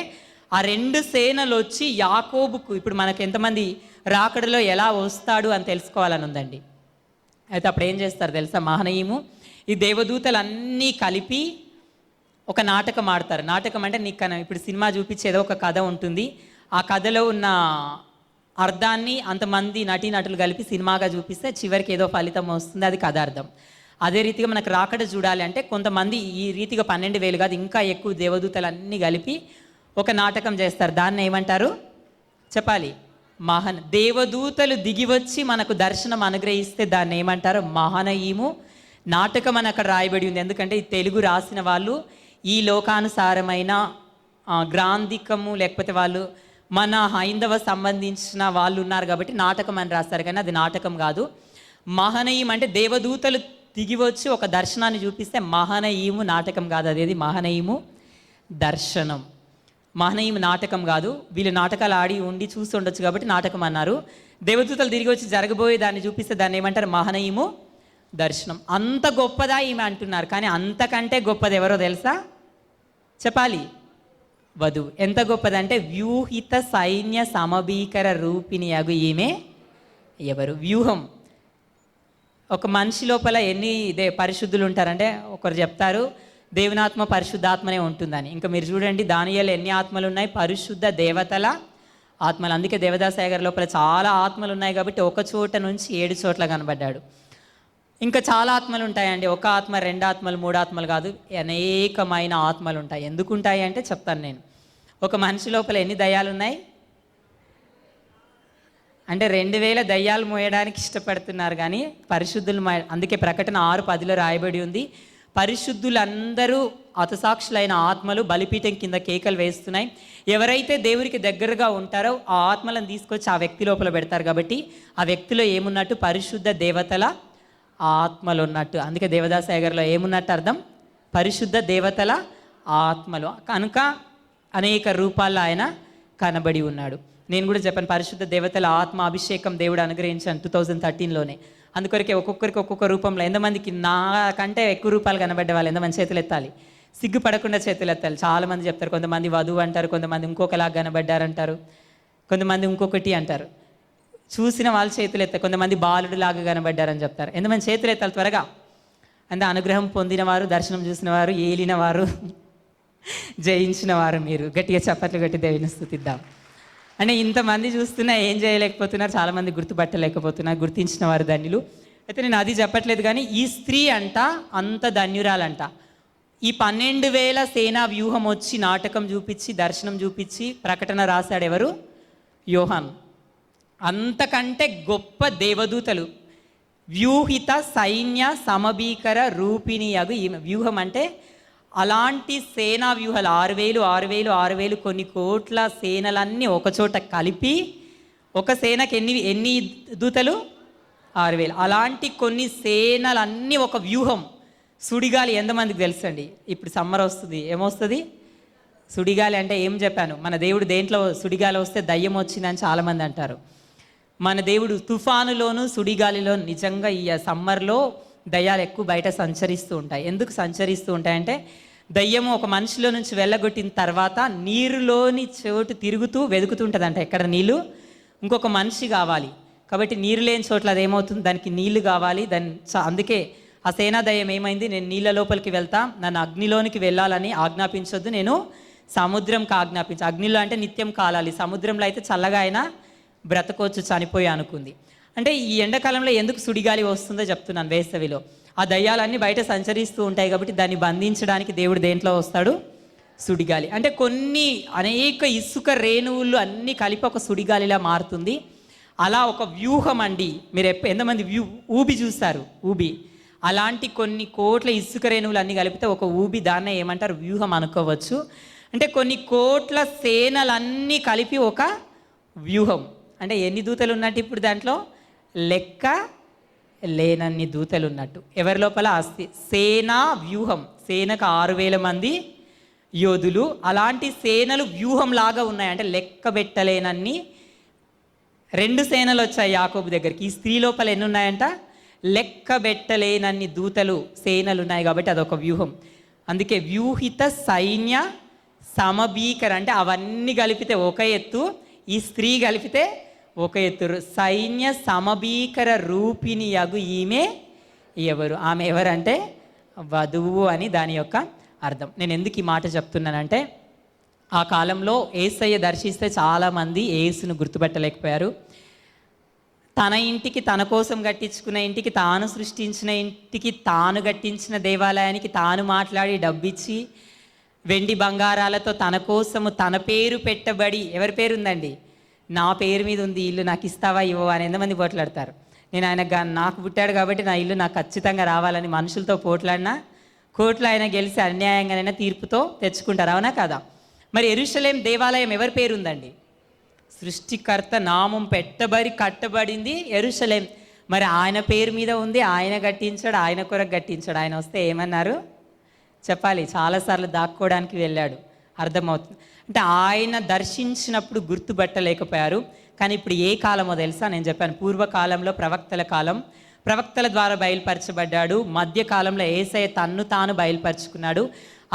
Speaker 1: ఆ 2 సేనలు వచ్చి యాకోబుకు, ఇప్పుడు మనకు ఎంతమంది రాకడలో ఎలా వస్తాడు అని తెలుసుకోవాలని ఉందండి. అయితే అప్పుడు ఏం చేస్తారు తెలుసా? మహనయీము ఈ దేవదూతలన్నీ కలిపి ఒక నాటకం ఆడతారు. నాటకం అంటే నీకు ఇప్పుడు సినిమా చూపించేదో ఒక కథ ఉంటుంది, ఆ కథలో ఉన్న అర్థాన్ని అంతమంది నటీనటులు కలిపి సినిమాగా చూపిస్తే చివరికి ఏదో ఫలితం వస్తుంది, అది కథార్థం. అదే రీతిగా మనకు రాకడ చూడాలి అంటే కొంతమంది ఈ రీతిగా 12,000 కాదు, ఇంకా ఎక్కువ దేవదూతలన్నీ కలిపి ఒక నాటకం చేస్తారు. దాన్ని ఏమంటారు చెప్పాలి? దేవదూతలు దిగి వచ్చి మనకు దర్శనం అనుగ్రహిస్తే దాన్ని ఏమంటారు? మహనయీము నాటకం అని అక్కడ రాయబడి ఉంది. ఎందుకంటే ఈ తెలుగు రాసిన వాళ్ళు ఈ లోకానుసారమైన గ్రాంధికము, లేకపోతే వాళ్ళు మన హైందవ సంబంధించిన వాళ్ళు ఉన్నారు కాబట్టి నాటకం అని రాస్తారు, కానీ అది నాటకం కాదు. మహనయీం అంటే దేవదూతలు దిగి వచ్చి ఒక దర్శనాన్ని చూపిస్తే మహనయీము నాటకం కాదు, అదేది మహనయీము దర్శనం. మహనయీము నాటకం కాదు. వీళ్ళు నాటకాలు ఆడి ఉండి చూసి ఉండొచ్చు కాబట్టి నాటకం అన్నారు. దేవదూతలు తిరిగి వచ్చి జరగబోయే దాన్ని చూపిస్తే దాన్ని ఏమంటారు? మహనయీము దర్శనం. అంత గొప్పదా ఈమె అంటున్నారు, కానీ అంతకంటే గొప్పది ఎవరో తెలుసా? చెప్పాలి, వధువు. ఎంత గొప్పదంటే వ్యూహిత సైన్య సమభీకర రూపిణి అగు ఈమె ఎవరు? వ్యూహం. ఒక మనిషి లోపల ఎన్ని పరిశుద్ధులు ఉంటారంటే ఒకరు చెప్తారు దేవునాత్మ పరిశుద్ధాత్మనే ఉంటుందని. ఇంకా మీరు చూడండి దానియేలు ఎన్ని ఆత్మలు ఉన్నాయి? పరిశుద్ధ దేవతల ఆత్మలు. అందుకే దేవదాసాగర్ లోపల చాలా ఆత్మలు ఉన్నాయి కాబట్టి ఒక చోట నుంచి 7 చోట్ల కనబడ్డాడు. ఇంకా చాలా ఆత్మలు ఉంటాయండి. ఒక ఆత్మ, 2 ఆత్మలు, 3 ఆత్మలు కాదు, అనేకమైన ఆత్మలు ఉంటాయి. ఎందుకు ఉంటాయి అంటే చెప్తాను నేను. ఒక మనిషి లోపల ఎన్ని దయ్యాలు ఉన్నాయి అంటే 2,000 దయ్యాలు మోయడానికి ఇష్టపడుతున్నారు కానీ పరిశుద్ధులు. అందుకే ప్రకటన 6:10 రాయబడి ఉంది, పరిశుద్ధులందరూ హతసాక్షులైన ఆత్మలు బలిపీఠం కింద కేకలు వేస్తున్నాయి. ఎవరైతే దేవునికి దగ్గరగా ఉంటారో ఆ ఆత్మలను తీసుకొచ్చి ఆ వ్యక్తి లోపల పెడతారు. కాబట్టి ఆ వ్యక్తిలో ఏమున్నట్టు? పరిశుద్ధ దేవతల ఆత్మలు ఉన్నట్టు. అందుకే దేవదాసాగర్లో ఏమున్నట్టు అర్థం? పరిశుద్ధ దేవతల ఆత్మలు. కనుక అనేక రూపాల్లో ఆయన కనబడి ఉన్నాడు. నేను కూడా చెప్పాను, పరిశుద్ధ దేవతల ఆత్మ అభిషేకం దేవుడు అనుగ్రహించాను 2013లోనే. అందుకొరకే ఒక్కొక్కరికి ఒక్కొక్క రూపంలో. ఎంతమందికి నాకంటే ఎక్కువ రూపాలు కనబడ్డే వాళ్ళు ఎంతమంది చేతులు ఎత్తాలి? సిగ్గుపడకుండా చేతులు ఎత్తాలి. చాలామంది చెప్తారు, కొంతమంది వధువు అంటారు, కొంతమంది ఇంకొకలాగా కనబడ్డారంటారు, కొంతమంది ఇంకొకటి అంటారు. చూసిన వాళ్ళు చేతులు ఎత్తారు. కొంతమంది బాలుడు లాగా కనబడ్డారని చెప్తారు. ఎంతమంది చేతులు ఎత్తాలి త్వరగా? అంటే అనుగ్రహం పొందినవారు, దర్శనం చూసినవారు, ఏలినవారు, జయించిన వారు మీరు. గట్టిగా చప్పట్లు కొట్టి దేవుని స్తుతిద్దాం. అంటే ఇంతమంది చూస్తున్నా ఏం చేయలేకపోతున్నారు, చాలామంది గుర్తుపట్టలేకపోతున్నారు. గుర్తించిన వారు ధన్యులు. అయితే నేను అది చెప్పట్లేదు, కానీ ఈ స్త్రీ అంత ధన్యురాలంట. ఈ 12,000 సేనా వ్యూహం వచ్చి నాటకం చూపించి, దర్శనం చూపించి, ప్రకటన రాశాడు ఎవరు? యోహాను. అంతకంటే గొప్ప దేవదూతలు, వ్యూహిత సైన్య సమభీకర రూపిణియగు ఈ వ్యూహం అంటే అలాంటి సేనా వ్యూహాలు 6,000 కొన్ని కోట్ల సేనలన్నీ ఒకచోట కలిపి, ఒక సేనకి ఎన్ని దూతలు? 6,000. అలాంటి కొన్ని సేనలన్నీ ఒక వ్యూహం. సుడిగాలి ఎంతమందికి తెలుసండి? ఇప్పుడు సమ్మర్ వస్తుంది, ఏమొస్తుంది? సుడిగాలి అంటే ఏం చెప్పాను? మన దేవుడు దేంట్లో సుడిగాలి వస్తే దయ్యం వచ్చిందని చాలామంది అంటారు. మన దేవుడు తుఫానులోను సుడిగాలిలో, నిజంగా ఈ సమ్మర్లో దయ్యాలు ఎక్కువ బయట సంచరిస్తూ ఉంటాయి. ఎందుకు సంచరిస్తూ ఉంటాయంటే, దయ్యము ఒక మనిషిలో నుంచి వెళ్ళగొట్టిన తర్వాత నీరులోని చోటు తిరుగుతూ వెతుకుతుంటుందంట. ఎక్కడ నీళ్ళు, ఇంకొక మనిషి కావాలి. కాబట్టి నీరు లేని చోట్ల అదేమవుతుంది, దానికి నీళ్లు కావాలి. అందుకే ఆ సేనా దయ్యం ఏమైంది, నేను నీళ్ళ లోపలికి వెళ్తా, నన్ను అగ్నిలోనికి వెళ్ళాలని ఆజ్ఞాపించొద్దు, నేను సముద్రంకి ఆజ్ఞాపించు. అగ్నిలో అంటే నిత్యం కాలాలి, సముద్రంలో అయితే చల్లగా అయినా బ్రతకొచ్చు, చనిపోయి అనుకుంది. అంటే ఈ ఎండాకాలంలో ఎందుకు సుడిగాలి వస్తుందో చెప్తున్నాను. వేసవిలో ఆ దయ్యాలన్నీ బయట సంచరిస్తూ ఉంటాయి కాబట్టి దాన్ని బంధించడానికి దేవుడు దేంట్లో వస్తాడు? సుడిగాలి. అంటే అనేక ఇసుక రేణువులు అన్నీ కలిపి ఒక సుడిగాలిలా మారుతుంది. అలా ఒక వ్యూహం అండి. మీరు ఎంతమంది ఊబి చూస్తారు? ఊబి అలాంటి కొన్ని కోట్ల ఇసుక రేణువులు అన్నీ కలిపితే ఒక ఊబి, దాన్నే ఏమంటారు? వ్యూహం అనుకోవచ్చు. అంటే కొన్ని కోట్ల సేనలన్నీ కలిపి ఒక వ్యూహం. అంటే ఎన్ని దూతలు ఉన్నట్టు ఇప్పుడు దాంట్లో? లెక్క లేనన్ని దూతలు ఉన్నట్టు. ఎవరి లోపల? సేనా వ్యూహం. సేనకు 6,000 మంది యోధులు. అలాంటి సేనలు వ్యూహం లాగా ఉన్నాయి. అంటే లెక్క పెట్టలేనన్ని 2 సేనలు వచ్చాయి యాకోబు దగ్గరికి. ఈ స్త్రీ లోపల ఎన్ని ఉన్నాయంట? లెక్క పెట్టలేనన్ని దూతలు, సేనలు ఉన్నాయి. కాబట్టి అదొక వ్యూహం. అందుకే వ్యూహిత సైన్య సమభీకర అంటే అవన్నీ కలిపితే ఒక ఎత్తు, ఈ స్త్రీ కలిపితే ఒక ఎత్తు. సైన్య సమభీకర రూపిణియగు ఈమె ఎవరు? ఆమె ఎవరంటే వధువు అని దాని యొక్క అర్థం. నేను ఎందుకు ఈ మాట చెప్తున్నానంటే, ఆ కాలంలో యేసయ్య దర్శిస్తే చాలామంది యేసును గుర్తుపట్టలేకపోయారు. తన ఇంటికి, తన కోసం కట్టించుకున్న ఇంటికి, తాను సృష్టించిన ఇంటికి, తాను కట్టించిన దేవాలయానికి తాను మాట్లాడి డబ్బిచ్చి వెండి బంగారాలతో తన కోసము తన పేరు పెట్టబడి, ఎవరి పేరు ఉందండి? నా పేరు మీద ఉంది ఇల్లు, నాకు ఇస్తావా ఇవ్వవా అని ఎంతమంది పోట్లాడతారు. నేను నాకు పుట్టాడు కాబట్టి నా ఇల్లు నాకు ఖచ్చితంగా రావాలని మనుషులతో పోట్లాడినా కోర్టులో ఆయన గెలిచి అన్యాయంగానైనా తీర్పుతో తెచ్చుకుంటారు. అవునా కదా? మరి యెరూషలేం దేవాలయం ఎవరి పేరు ఉందండి? సృష్టికర్త నామం కట్టబడింది యెరూషలేం. మరి ఆయన పేరు మీద ఉంది, ఆయన కట్టించాడు, ఆయన కొరకు కట్టించాడు. ఆయన వస్తే ఏమన్నారు చెప్పాలి? చాలాసార్లు దాక్కోవడానికి వెళ్ళాడు. అర్థమవుతుంది. అంటే ఆయన దర్శించినప్పుడు గుర్తుపట్టలేకపోయారు. కానీ ఇప్పుడు ఏ కాలమో తెలుసా? నేను చెప్పాను, పూర్వకాలంలో ప్రవక్తల కాలం, ప్రవక్తల ద్వారా బయలుపరచబడ్డాడు. మధ్యకాలంలో యేసయ్య తన్ను తాను బయలుపరుచుకున్నాడు.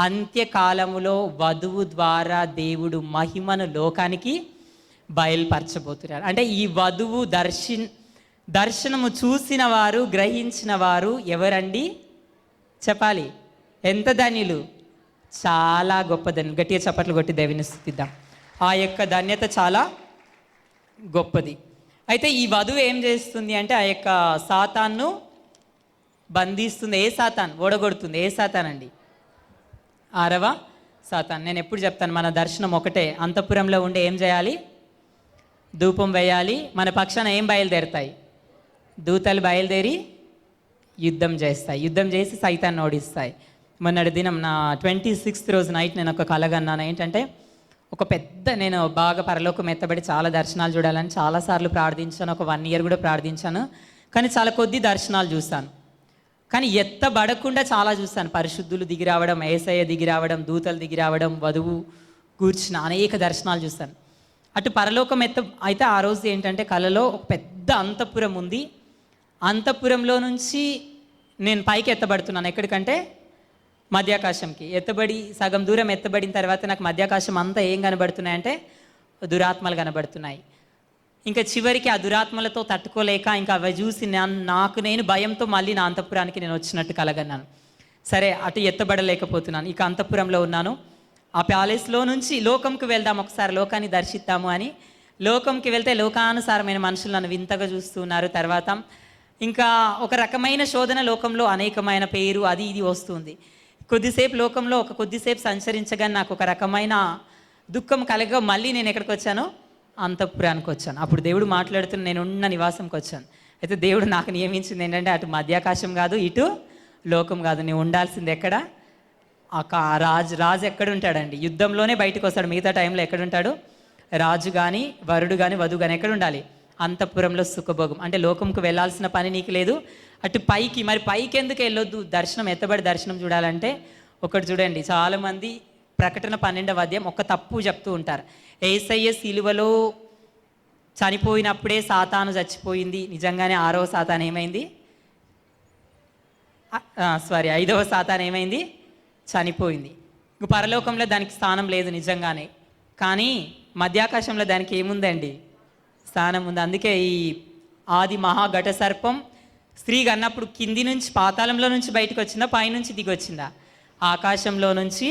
Speaker 1: అంత్యకాలములో వధువు ద్వారా దేవుడు మహిమను లోకానికి బయలుపరచబోతున్నారు. అంటే ఈ వధువు దర్శనము చూసిన వారు, గ్రహించిన వారు ఎవరండి చెప్పాలి? ఎంత ధన్యులు! చాలా గొప్ప ధన్యులు. గట్టిగా చప్పట్లు కొట్టి దేవుని స్తుతిద్దాం. ఆ యొక్క ధన్యత చాలా గొప్పది. అయితే ఈ వధువు ఏం చేస్తుంది అంటే, ఆ యొక్క సాతాన్ను బంధిస్తుంది. ఏ సాతాన్? ఓడగొడుతుంది. ఏ సాతాన్ అండి? 6వ సాతాన్. నేను ఎప్పుడు చెప్తాను, మన దర్శనం ఒకటే. అంతఃపురంలో ఉండి ఏం చేయాలి? ధూపం వేయాలి. మన పక్షాన ఏం బయలుదేరుతాయి? దూతలు బయలుదేరి యుద్ధం చేస్తాయి. యుద్ధం చేసి సైతాన్ని ఓడిస్తాయి. మొన్నటి దినం నా 26th రోజు నైట్ నేను ఒక కలగన్నాను. ఏంటంటే, ఒక పెద్ద, నేను బాగా పరలోకం ఎత్తబడి చాలా దర్శనాలు చూడాలని చాలాసార్లు ప్రార్థించాను. ఒక 1 year కూడా ప్రార్థించాను. కానీ చాలా కొద్ది దర్శనాలు చూస్తాను. కానీ ఎత్తబడకుండా చాలా చూస్తాను. పరిశుద్ధులు దిగి రావడం, యేసయ్య దిగి రావడం, దూతలు దిగి రావడం, వధువు కూర్చున్న అనేక దర్శనాలు చూస్తాను. అటు పరలోకం అయితే ఆ రోజు ఏంటంటే, కలలో ఒక పెద్ద అంతఃపురం ఉంది. అంతఃపురంలో నుంచి నేను పైకి ఎత్తబడుతున్నాను. ఎక్కడికంటే మధ్యాకాశంకి ఎత్తబడి, సగం దూరం ఎత్తబడిన తర్వాత నాకు మధ్యాకాశం అంతా ఏం కనబడుతున్నాయంటే దురాత్మలు కనబడుతున్నాయి. ఇంకా చివరికి ఆ దురాత్మలతో తట్టుకోలేక ఇంకా అవి చూసి నాకు నేను భయంతో మళ్ళీ నా అంతఃపురానికి నేను వచ్చినట్టు కలగన్నాను. సరే, అటు ఎత్తబడలేకపోతున్నాను. ఇక అంతఃపురంలో ఉన్నాను. ఆ ప్యాలెస్లో నుంచి లోకంకి వెళ్దాం, ఒకసారి లోకాన్ని దర్శిద్దాము అని లోకంకి వెళ్తే లోకానుసారమైన మనుషులు నన్ను వింతగా చూస్తున్నారు. తర్వాత ఇంకా ఒక రకమైన శోధన, లోకంలో అనేకమైన పేరు అది ఇది వస్తుంది. కొద్దిసేపు లోకంలో కొద్దిసేపు సంచరించగా నాకు ఒక రకమైన దుఃఖం కలగ మళ్ళీ నేను ఎక్కడికి వచ్చాను? అంతఃపురానికి వచ్చాను. అప్పుడు దేవుడు మాట్లాడుతున్న నేను ఉన్న నివాసంకి వచ్చాను. అయితే దేవుడు నాకు నియమించింది ఏంటంటే అటు మధ్యాకాశం కాదు, ఇటు లోకం కాదు. నువ్వు ఉండాల్సింది ఎక్కడ? రాజు ఎక్కడ ఉంటాడండి? యుద్ధంలోనే బయటకు వస్తాడు. మిగతా టైంలో ఎక్కడుంటాడు? రాజు కానీ వరుడు కానీ వధువు కానీ ఎక్కడ ఉండాలి? అంతఃపురంలో సుఖభోగం. అంటే లోకంకు వెళ్ళాల్సిన పని నీకు లేదు. అటు పైకి, మరి పైకి ఎందుకు వెళ్ళొద్దు? దర్శనం, ఎత్తబడి దర్శనం చూడాలంటే ఒకటి చూడండి, చాలామంది ప్రకటన 12వ అధ్యాయం ఒక తప్పు చెప్తూ ఉంటారు. యేసయ్య సిలువలో చనిపోయినప్పుడే సాతాను చచ్చిపోయింది. నిజంగానే 6వ సాతాను ఏమైంది? 5వ సాతాను ఏమైంది? చనిపోయింది. పరలోకంలో దానికి స్థానం లేదు నిజంగానే, కానీ మధ్యాకాశంలో దానికి ఏముందండి? స్థానం ఉంది. అందుకే ఈ ఆది మహాఘట సర్పం స్త్రీగా అన్నప్పుడు కింది నుంచి, పాతాళంలో నుంచి బయటకు వచ్చిందా, పైనుంచి దిగి వచ్చిందా? ఆకాశంలో నుంచి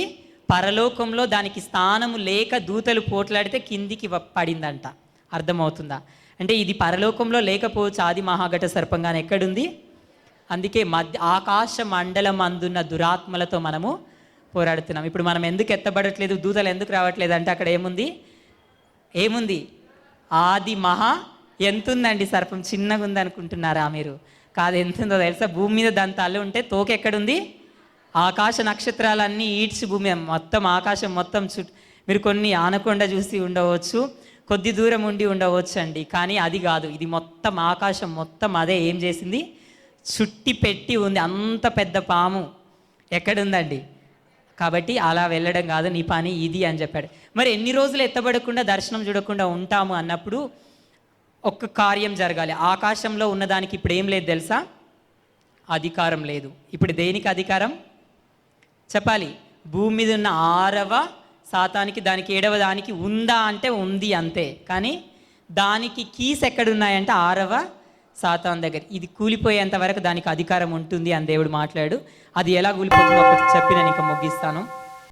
Speaker 1: పరలోకంలో దానికి స్థానము లేక దూతలు పోట్లాడితే కిందికి పడిందంట. అర్థమవుతుందా? అంటే ఇది పరలోకంలో లేకపోవచ్చు ఆది మహాఘట సర్పంగానే ఎక్కడుంది? అందుకే ఆకాశ మండలం అందున్న దురాత్మలతో మనము పోరాడుతున్నాం. ఇప్పుడు మనం ఎందుకు ఎత్తబడట్లేదు, దూతలు ఎందుకు రావట్లేదు అంటే అక్కడ ఏముంది? ఆది మహా ఎంతుందండి సర్పం? చిన్నగా ఉంది అనుకుంటున్నారా మీరు? కాదు, ఎంతుందో తెలుసా? భూమి మీద దంతాలు ఉంటే తోక ఎక్కడుంది? ఆకాశ నక్షత్రాలన్నీ ఈడ్చి భూమి మొత్తం, ఆకాశం మొత్తం మీరు కొన్ని ఆనకొండ చూసి ఉండవచ్చు, కొద్ది దూరం ఉండి ఉండవచ్చు అండి, కానీ అది కాదు. ఇది మొత్తం ఆకాశం మొత్తం అదే ఏం చేసింది? చుట్టి పెట్టి ఉంది. అంత పెద్ద పాము ఎక్కడుందండి? కాబట్టి అలా వెళ్ళడం కాదు నీ పని ఇది అని చెప్పాడు. మరి ఎన్ని రోజులు ఎత్తబడకుండా దర్శనం చూడకుండా ఉంటాము అన్నప్పుడు ఒక్క కార్యం జరగాలి. ఆకాశంలో ఉన్నదానికి ఇప్పుడు ఏం లేదు తెలుసా? అధికారం లేదు. ఇప్పుడు దేనికి అధికారం చెప్పాలి? భూమి మీద ఉన్న 6వ సాతానికి, దానికి 7వ దానికి ఉందా అంటే ఉంది అంతే, కానీ దానికి కీస్ ఎక్కడున్నాయంటే 6వ సాతాన్ దగ్గర. ఇది కూలిపోయేంత వరకు దానికి అధికారం ఉంటుంది అని దేవుడు మాట్లాడు. అది ఎలా కూలిపోతుందో ఒకటి చెప్పి నేను ఇంకా ముగిస్తాను.